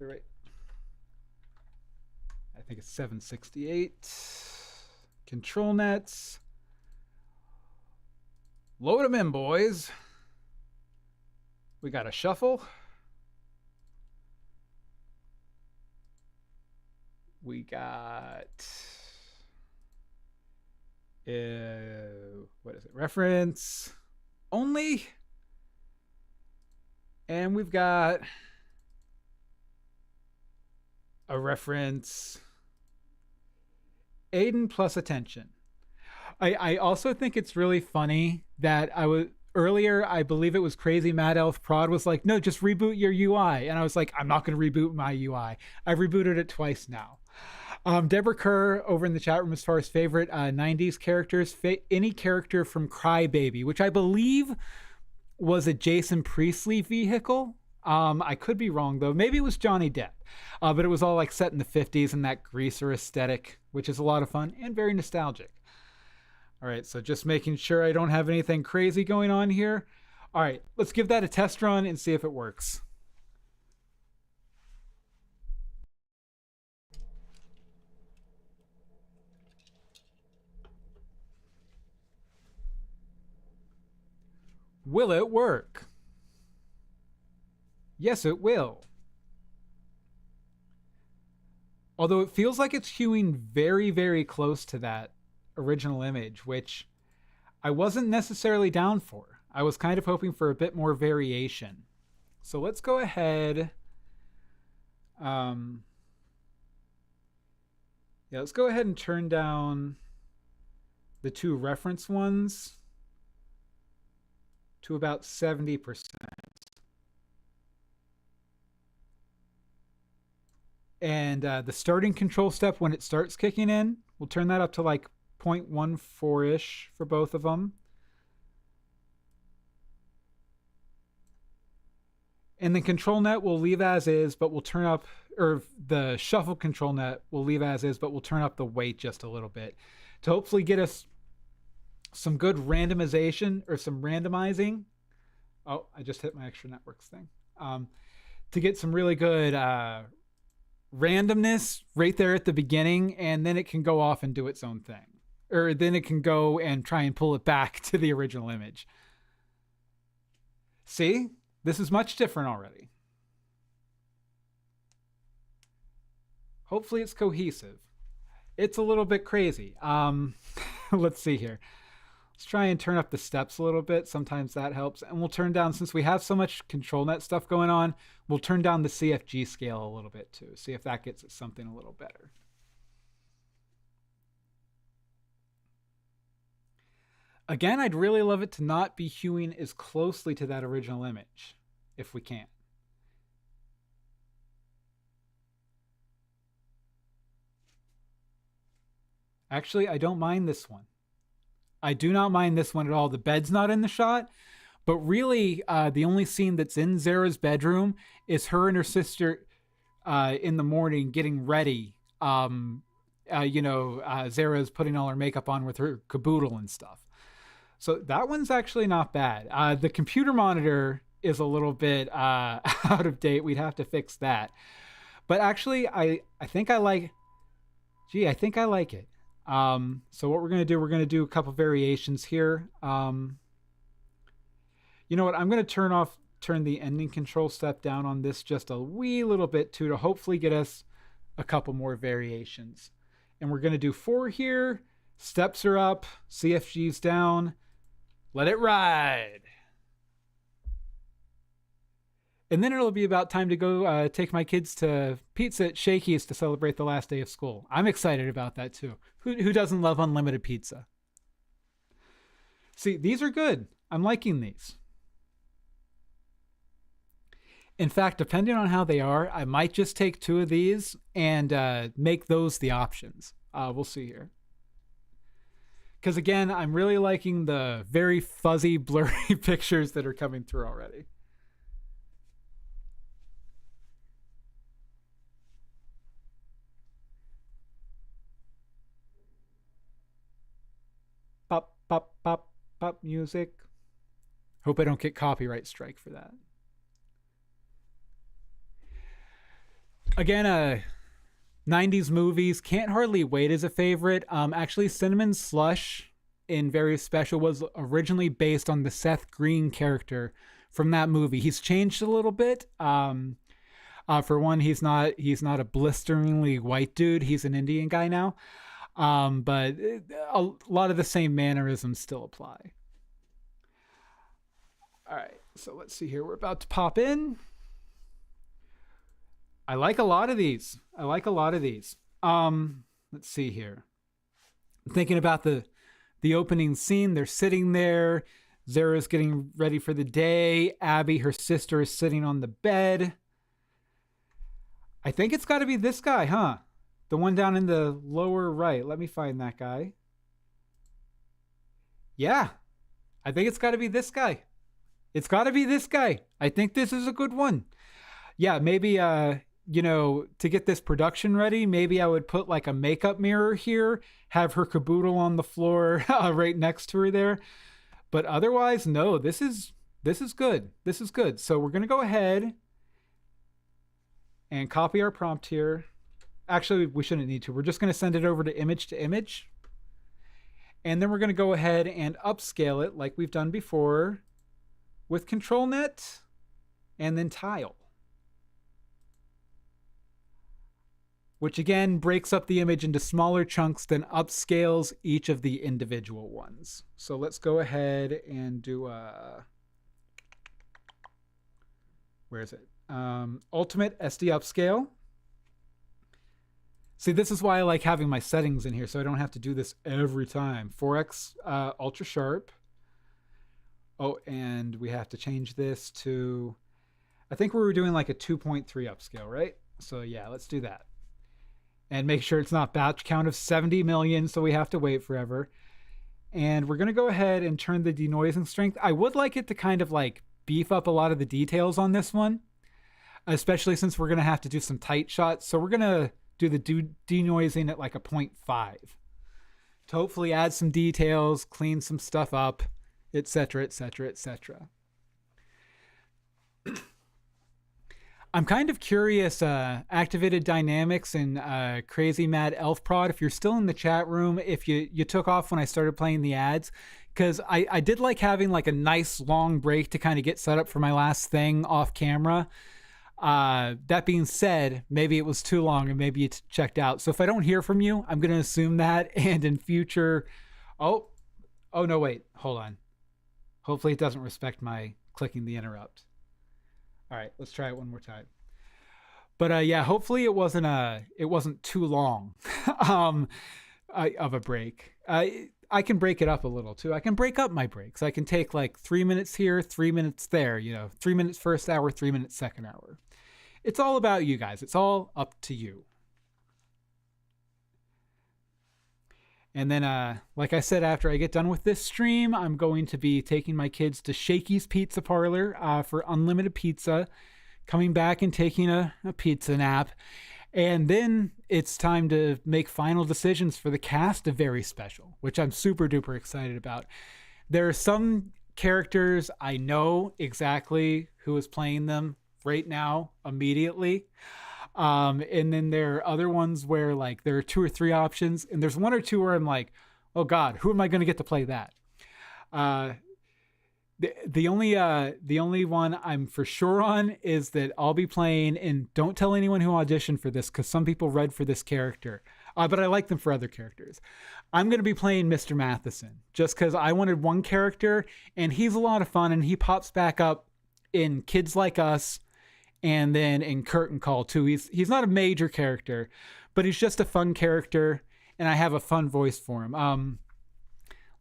B: All right. I think it's 768. Control nets. Load them in, boys. We got a shuffle. We got what is it? Reference only. And we've got a reference Aiden plus attention. I also think it's really funny that earlier, I believe it was Crazy Mad Elf Prod was like, no, just reboot your UI. And I was like, I'm not going to reboot my UI. I've rebooted it twice now. Deborah Kerr over in the chat room as far as favorite 90s characters, any character from Crybaby, which I believe was a Jason Priestley vehicle. I could be wrong though. Maybe it was Johnny Depp, but it was all like set in the 50s and that greaser aesthetic, which is a lot of fun and very nostalgic. All right, so just making sure I don't have anything crazy going on here. All right, let's give that a test run and see if it works. Will it work? Yes, it will. Although it feels like it's hewing very, very close to that original image, which I wasn't necessarily down for. I was kind of hoping for a bit more variation. So let's go ahead. Let's go ahead and turn down the two reference ones to about 70%. And the starting control step, when it starts kicking in, we'll turn that up to like 0.14-ish for both of them. And the control net we'll leave as is, but we'll turn up, or the shuffle control net we'll leave as is, but we'll turn up the weight just a little bit to hopefully get us some good randomization or some randomizing. Oh, I just hit my extra networks thing. To get some really good randomness right there at the beginning, and then it can go off and do its own thing. Or then it can go and try and pull it back to the original image. See? This is much different already. Hopefully it's cohesive. It's a little bit crazy. Let's see here. Let's try and turn up the steps a little bit. Sometimes that helps. And we'll turn down, since we have so much control net stuff going on, we'll turn down the CFG scale a little bit too. See if that gets us something a little better. Again, I'd really love it to not be hewing as closely to that original image, if we can. Actually, I don't mind this one. I do not mind this one at all. The bed's not in the shot, but really the only scene that's in Zara's bedroom is her and her sister in the morning getting ready. Zara's putting all her makeup on with her caboodle and stuff. So that one's actually not bad. The computer monitor is a little bit out of date. We'd have to fix that. But actually, I think I like... I think I like it. So what we're going to do a couple variations here. You know what? I'm going to turn the ending control step down on this just a wee little bit too, to hopefully get us a couple more variations. And we're going to do 4 here, Steps are up, CFG's down. Let it ride. And then it'll be about time to go take my kids to pizza at Shakey's to celebrate the last day of school. I'm excited about that too. Who doesn't love unlimited pizza? See, these are good. I'm liking these. In fact, depending on how they are, I might just take 2 of these and make those the options. We'll see here. Because again, I'm really liking the very fuzzy, blurry pictures that are coming through already. Pop, pop, pop, pop music. Hope I don't get copyright strike for that. Again, 90s movies, Can't Hardly Wait is a favorite. Actually, Cinnamon Slush in Very Special was originally based on the Seth Green character from that movie. He's changed a little bit. For one, he's not a blisteringly white dude. He's an Indian guy now. But a lot of the same mannerisms still apply. All right, so let's see here. We're about to pop in. I like a lot of these. Let's see here. I'm thinking about the opening scene. They're sitting there. Zara's getting ready for the day. Abby, her sister, is sitting on the bed. I think it's got to be this guy, huh? The one down in the lower right. Let me find that guy. Yeah, I think it's got to be this guy. It's got to be this guy. I think this is a good one. Yeah, maybe, to get this production ready, maybe I would put like a makeup mirror here, have her caboodle on the floor right next to her there. But otherwise, no, this is good. This is good. So we're going to go ahead and copy our prompt here. Actually, we shouldn't need to. We're just going to send it over to image. And then we're going to go ahead and upscale it like we've done before with Control Net and then Tile, which again breaks up the image into smaller chunks, then upscales each of the individual ones. So let's go ahead and do where is it? Ultimate SD upscale. See, this is why I like having my settings in here, so I don't have to do this every time. 4x ultra sharp. Oh, and we have to change this to, I think we were doing like a 2.3 upscale, right? So yeah, let's do that. And make sure it's not batch count of 70 million, so we have to wait forever. And we're going to go ahead and turn the denoising strength. I would like it to kind of like beef up a lot of the details on this one, especially since we're going to have to do some tight shots. So we're going to do the denoising at like a 0.5 to hopefully add some details, clean some stuff up, etc., etc., etc. I'm kind of curious, Activated Dynamics and Crazy Mad Elf Prod, if you're still in the chat room, if you took off when I started playing the ads, because I did like having like a nice long break to kind of get set up for my last thing off camera. That being said, maybe it was too long and maybe it's checked out. So if I don't hear from you, I'm going to assume that. And in future, oh no, wait, hold on. Hopefully it doesn't respect my clicking the interrupt. All right, let's try it one more time. But yeah, hopefully it wasn't too long of a break. I can break it up a little too. I can break up my breaks. I can take like 3 minutes here, 3 minutes there, 3 minutes first hour, 3 minutes second hour. It's all about you guys. It's all up to you. And then, like I said, after I get done with this stream, I'm going to be taking my kids to Shakey's Pizza Parlor for unlimited pizza, coming back and taking a pizza nap. And then it's time to make final decisions for the cast of Very Special, which I'm super duper excited about. There are some characters I know exactly who is playing them right now, immediately. And then there are other ones where like there are 2 or 3 options, and there's 1 or 2 where I'm like, oh God, who am I going to get to play that? The only one I'm for sure on is that I'll be playing, and don't tell anyone who auditioned for this, because some people read for this character. but I like them for other characters. I'm going to be playing Mr. Matheson just because I wanted one character, and he's a lot of fun, and he pops back up in Kids Like Us and then in Curtain Call too. He's not a major character, but he's just a fun character, and I have a fun voice for him.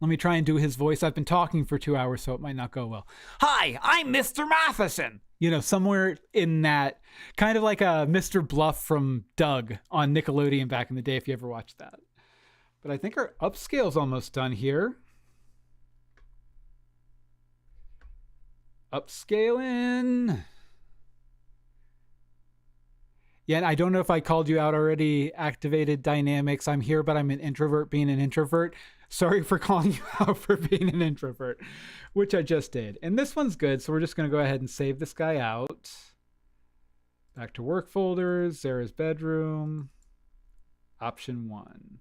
B: Let me try and do his voice. I've been talking for 2 hours, so it might not go well. Hi, I'm Mr. Matheson. You know, somewhere in that, kind of like a Mr. Bluff from Doug on Nickelodeon back in the day, if you ever watched that. But I think our upscale's almost done here. Upscaling. Yeah, and I don't know if I called you out already. Activated dynamics. I'm here, but I'm an introvert being an introvert. Sorry for calling you out for being an introvert, which I just did. And this one's good, so we're just going to go ahead and save this guy out. Back to work folders, Zara's bedroom, option 1.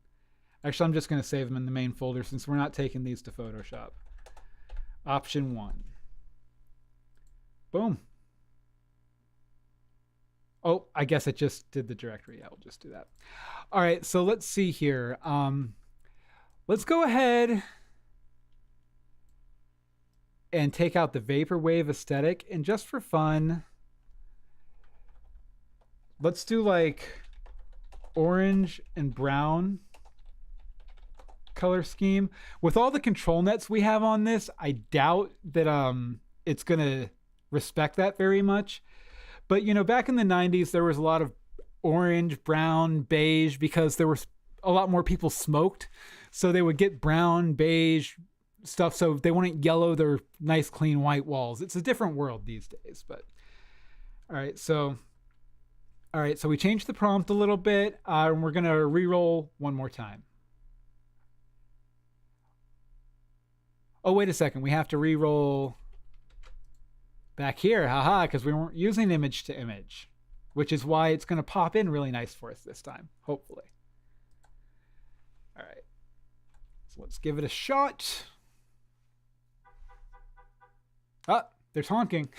B: Actually, I'm just going to save them in the main folder since we're not taking these to Photoshop. Option 1. Boom. Oh, I guess it just did the directory. Yeah, we'll just do that. All right, so let's see here. Let's go ahead and take out the vaporwave aesthetic, and just for fun, let's do like orange and brown color scheme. With all the control nets we have on this, I doubt that it's gonna respect that very much. But you know, back in the 90s, there was a lot of orange, brown, beige, because there were a lot more people smoked. So they would get brown, beige stuff so they wouldn't yellow their nice, clean white walls. It's a different world these days. But all right, so we changed the prompt a little bit, and we're going to re-roll one more time. Oh, wait a second. We have to re-roll back here. Haha, because we weren't using image to image, which is why it's going to pop in really nice for us this time, hopefully. All right. So let's give it a shot. Ah, there's honking.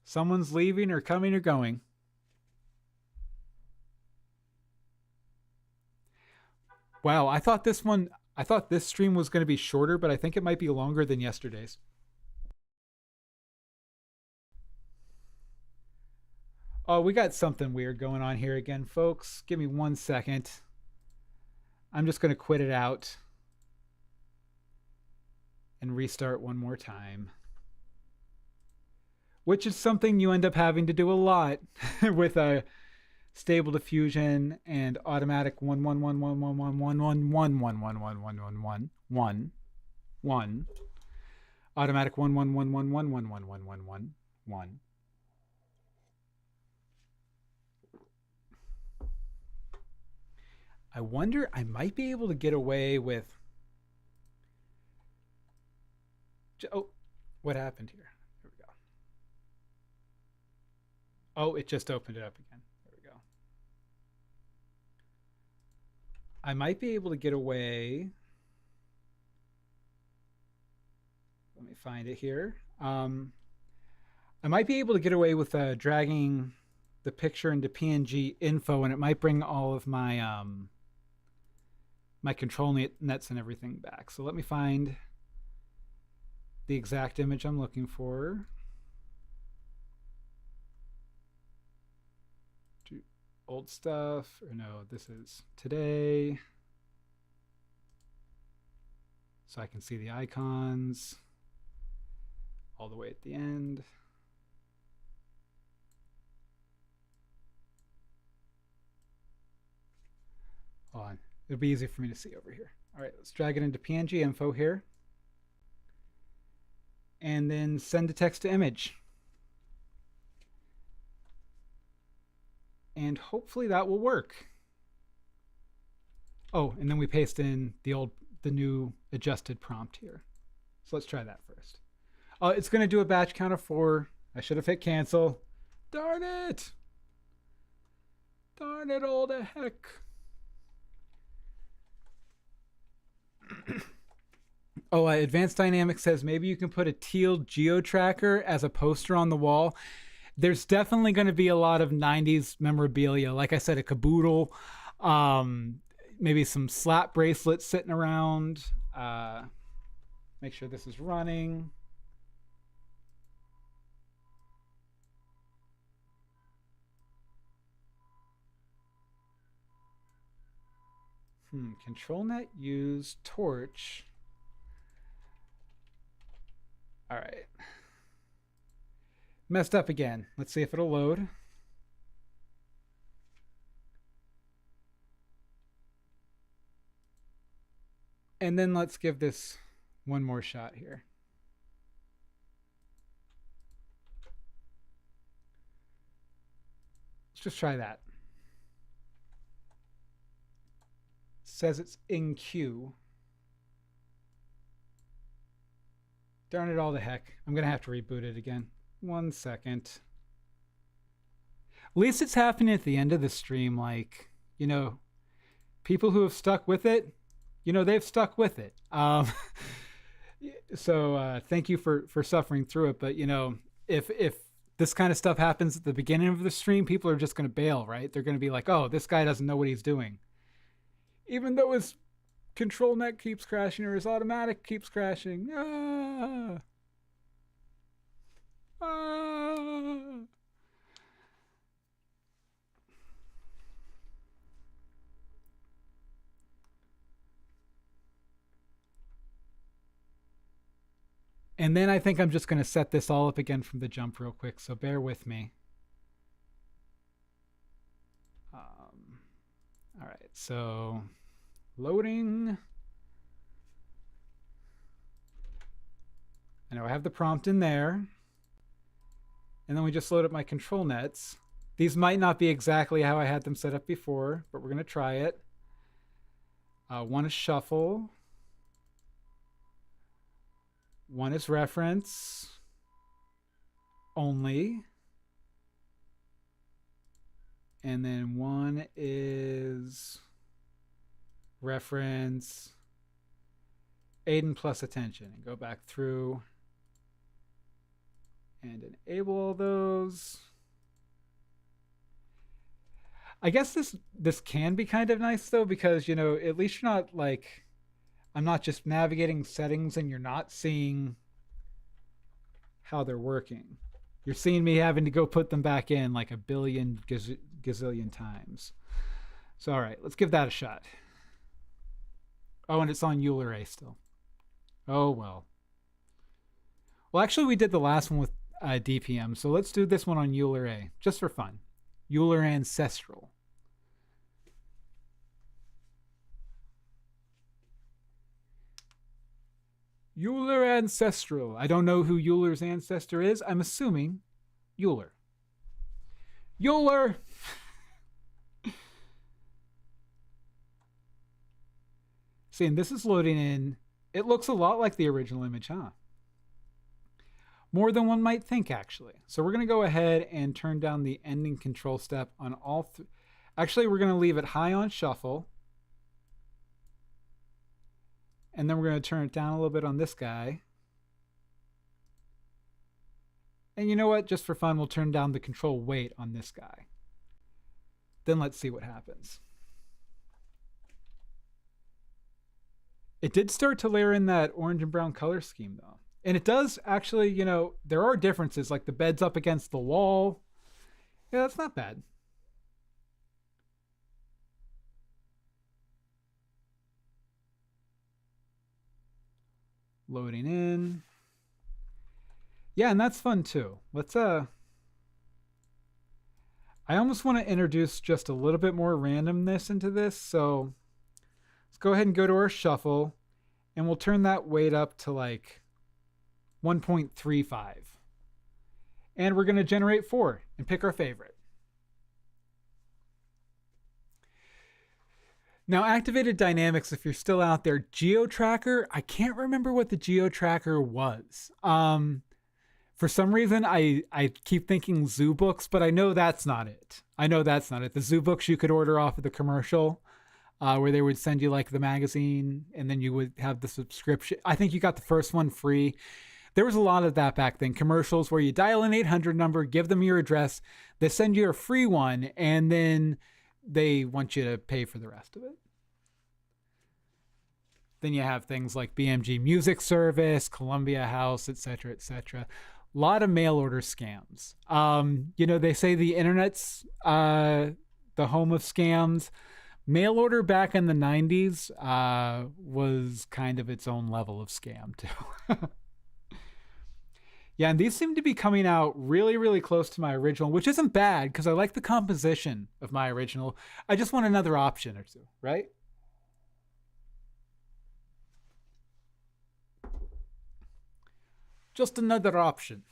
B: Someone's leaving or coming or going. Wow, I thought this stream was going to be shorter, but I think it might be longer than yesterday's. Oh, we got something weird going on here again, folks. Give me 1 second. I'm just going to quit it out and restart one more time, which is something you end up having to do a lot with a stable diffusion and automatic 1111111111111 automatic 111111111. I wonder, I might be able to get away with... Oh, what happened here? There we go. Oh, it just opened it up again. There we go. I might be able to get away... Let me find it here. I might be able to get away with dragging the picture into PNG info, and it might bring all of my... my control nets and everything back. So let me find the exact image I'm looking for. Old stuff, or no, this is today. So I can see the icons all the way at the end. Hold on. It'll be easy for me to see over here. All right, let's drag it into PNG info here. And then send the text to image. And hopefully that will work. Oh, and then we paste in the new adjusted prompt here. So let's try that first. It's going to do a batch count of 4. I should have hit cancel. Darn it! Darn it all the heck. Oh, Advanced Dynamics says maybe you can put a teal geo tracker as a poster on the wall. There's definitely going to be a lot of 90s memorabilia. Like I said, a caboodle. Maybe some slap bracelets sitting around. Make sure this is running. Control net use torch. All right. Messed up again. Let's see if it'll load. And then let's give this one more shot here. Let's just try that. Says it's in queue. Darn it all to heck. I'm going to have to reboot it again. 1 second. At least it's happening at the end of the stream. Like, you know, people who have stuck with it, you know, they've stuck with it. So thank you for suffering through it. But, you know, if this kind of stuff happens at the beginning of the stream, people are just going to bail, right? They're going to be like, oh, this guy doesn't know what he's doing. Even though his control net keeps crashing or his automatic keeps crashing. And then I think I'm just going to set this all up again from the jump real quick, so bear with me. All right, so loading. I know I have the prompt in there. And then we just load up my control nets. These might not be exactly how I had them set up before, but we're going to try it. One is shuffle. One is reference only. And then one is reference Aiden plus attention. And go back through and enable all those. I guess this can be kind of nice though, because, you know, at least you're not like, I'm not just navigating settings and you're not seeing how they're working. You're seeing me having to go put them back in like a billion gazillion times. So, all right, let's give that a shot. Oh, and it's on Euler A still. Oh, well. Well, actually, we did the last one with DPM, so let's do this one on Euler A, just for fun. Euler Ancestral. Euler Ancestral. I don't know who Euler's ancestor is. I'm assuming Euler. Euler! See, and this is loading in. It looks a lot like the original image, huh? More than one might think, actually. So we're going to go ahead and turn down the ending control step on all Actually, we're going to leave it high on shuffle. And then we're going to turn it down a little bit on this guy. And you know what? Just for fun, we'll turn down the control weight on this guy. Then let's see what happens. It did start to layer in that orange and brown color scheme, though. And it does actually, you know, there are differences, like the bed's up against the wall. Yeah, that's not bad. Loading in. Yeah, and that's fun too. Let's I almost want to introduce just a little bit more randomness into this. So let's go ahead and go to our shuffle and we'll turn that weight up to like 1.35. And we're going to generate 4 and pick our favorite. Now, activated dynamics, if you're still out there, GeoTracker, I can't remember what the GeoTracker was. For some reason, I keep thinking zoo books, but I know that's not it. The zoo books you could order off of the commercial, where they would send you like the magazine and then you would have the subscription. I think you got the first one free. There was a lot of that back then. Commercials where you dial an 800 number, give them your address, they send you a free one, and then they want you to pay for the rest of it. Then you have things like BMG Music Service, Columbia House, etc., etc. A lot of mail order scams. They say the internet's the home of scams. Mail order back in the 90s was kind of its own level of scam, too. Yeah, and these seem to be coming out really, really close to my original, which isn't bad because I like the composition of my original. I just want another option or two, right? Just another option.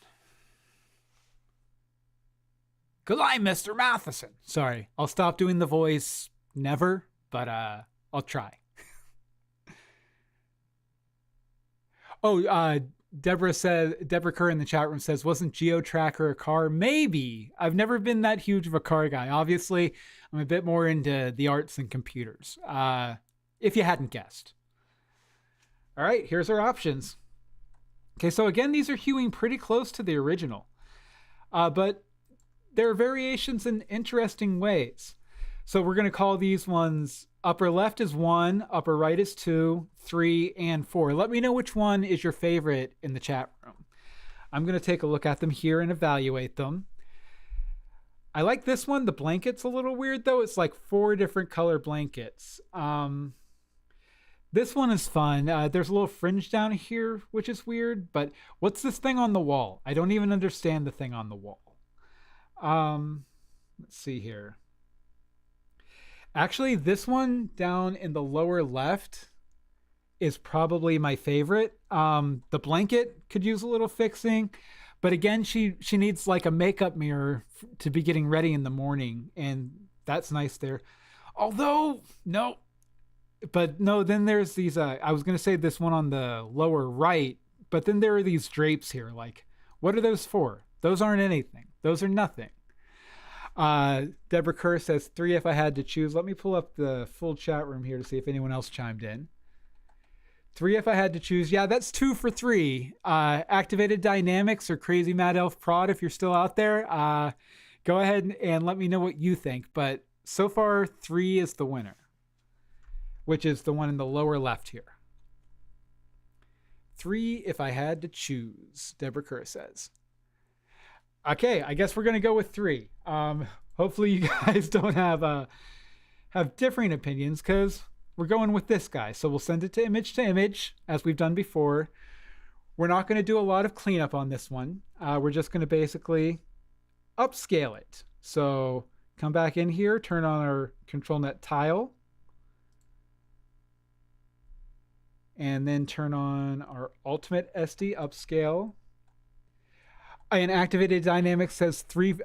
B: Because I'm Mr. Matheson. Sorry, I'll stop doing the voice never, but I'll try. Deborah Kerr in the chat room says, wasn't GeoTracker a car? Maybe. I've never been that huge of a car guy. Obviously, I'm a bit more into the arts and computers, if you hadn't guessed. All right, here's our options. Okay, so again, these are hewing pretty close to the original, but there are variations in interesting ways. So we're going to call these ones upper left is 1, upper right is 2, 3, and 4. Let me know which one is your favorite in the chat room. I'm going to take a look at them here and evaluate them. I like this one. The blanket's a little weird, though. It's like 4 different color blankets. This one is fun. There's a little fringe down here, which is weird. But what's this thing on the wall? I don't even understand the thing on the wall. Let's see here. Actually, this one down in the lower left is probably my favorite. The blanket could use a little fixing. But again, she needs like a makeup mirror to be getting ready in the morning. And that's nice there. Although, no. But no, then there's these, I was going to say this one on the lower right, but then there are these drapes here. Like, what are those for? Those aren't anything. Those are nothing. Deborah Kerr says 3 if I had to choose. Let me pull up the full chat room here to see if anyone else chimed in. 3 if I had to choose. Yeah, that's 2 for 3. Activated Dynamics or Crazy Mad Elf Prod, if you're still out there, go ahead and let me know what you think. But so far, 3 is the winner, which is the one in the lower left here. 3 if I had to choose, Deborah Kerr says. Okay, I guess we're going to go with 3. Hopefully you guys don't have differing opinions because we're going with this guy. So we'll send it to image, as we've done before. We're not going to do a lot of cleanup on this one. We're just going to basically upscale it. So come back in here, turn on our control net tile. And then turn on our Ultimate SD upscale. And Activated Dynamics says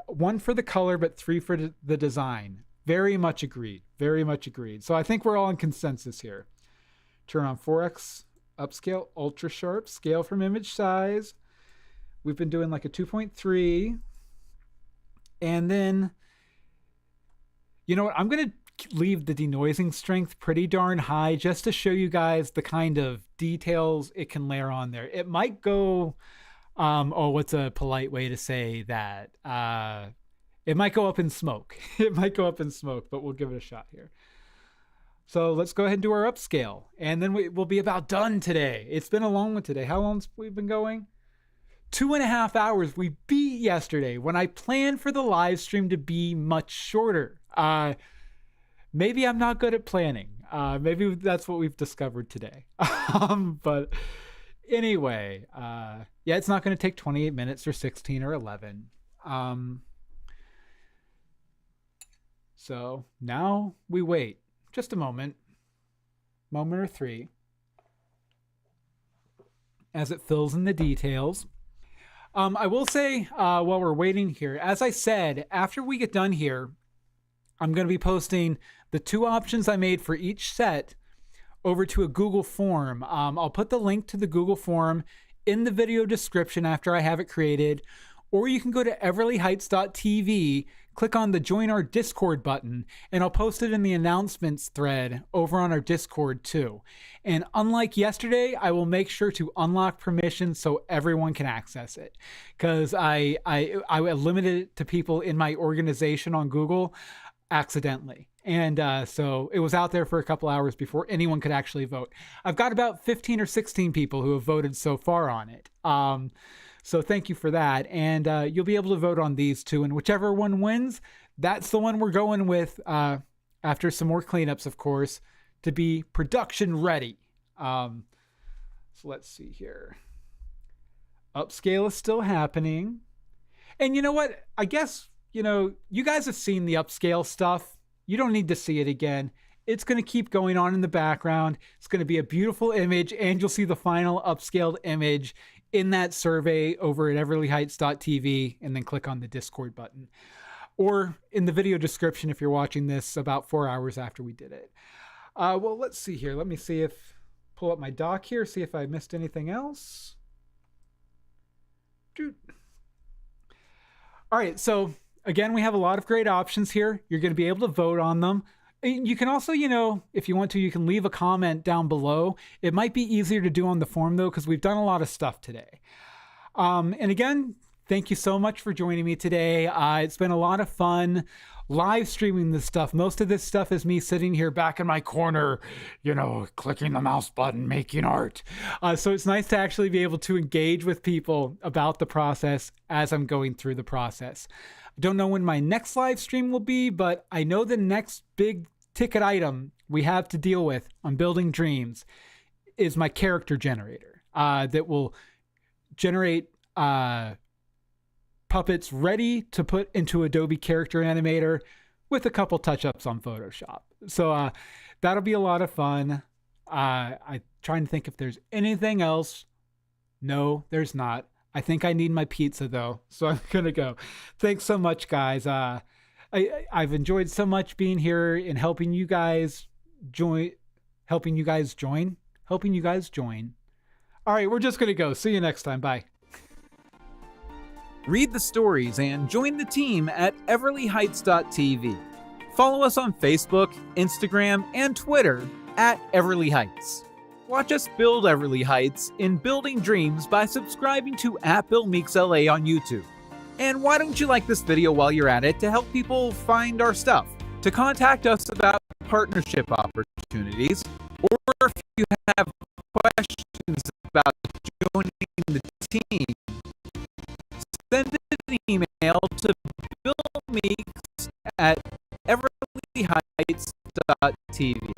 B: 1 for the color, but 3 for the design. Very much agreed. Very much agreed. So I think we're all in consensus here. Turn on 4x upscale, ultra sharp, scale from image size. We've been doing like a 2.3. And then, you know what? I'm going to leave the denoising strength pretty darn high just to show you guys the kind of details it can layer on there. It might go, what's a polite way to say that? It might go up in smoke. It might go up in smoke, but we'll give it a shot here. So let's go ahead and do our upscale. And then we'll be about done today. It's been a long one today. How long have we been going? 2.5 hours. We beat yesterday when I planned for the live stream to be much shorter. Maybe I'm not good at planning. Maybe that's what we've discovered today. But anyway, yeah, it's not going to take 28 minutes or 16 or 11. So now we wait just a moment or 3, as it fills in the details. I will say, while we're waiting here, as I said, after we get done here, I'm going to be posting the 2 options I made for each set over to a Google form. I'll put the link to the Google form in the video description after I have it created, or you can go to everlyheights.tv, click on the Join Our Discord button, and I'll post it in the announcements thread over on our Discord too. And unlike yesterday, I will make sure to unlock permissions so everyone can access it, because I limited it to people in my organization on Google. accidentally. And so it was out there for a couple hours before anyone could actually vote. I've got about 15 or 16 people who have voted so far on it. So thank you for that. And you'll be able to vote on these two. And whichever one wins, that's the one we're going with after some more cleanups, of course, to be production ready. So let's see here. Upscale is still happening. And you know what? I guess, you guys have seen the upscale stuff. You don't need to see it again. It's going to keep going on in the background. It's going to be a beautiful image, and you'll see the final upscaled image in that survey over at everlyheights.tv, and then click on the Discord button. Or in the video description if you're watching this about 4 hours after we did it. Well, let's see here. Let me pull up my doc here, see if I missed anything else. All right, so again, we have a lot of great options here. You're going to be able to vote on them. You can also, if you want to, you can leave a comment down below. It might be easier to do on the form, though, because we've done a lot of stuff today. And again, thank you so much for joining me today. It's been a lot of fun live streaming this stuff. Most of this stuff is me sitting here back in my corner, clicking the mouse button, making art. So it's nice to actually be able to engage with people about the process as I'm going through the process. I don't know when my next live stream will be, but I know the next big ticket item we have to deal with on Building Dreams is my character generator that will generate puppets ready to put into Adobe Character Animator with a couple touch-ups on Photoshop. So that'll be a lot of fun. I'm trying to think if there's anything else. No, there's not. I think I need my pizza though, so I'm gonna go. Thanks so much, guys. I've enjoyed so much being here and helping you guys join. All right, we're just gonna go. See you next time. Bye.
C: Read the stories and join the team at everlyheights.tv. Follow us on Facebook, Instagram, and Twitter at Everly Heights. Watch us build Everly Heights in Building Dreams by subscribing to @BillMeeksLA on YouTube. And why don't you like this video while you're at it to help people find our stuff? To contact us about partnership opportunities, or if you have questions about joining the team, send an email to billmeeks@everlyheights.tv.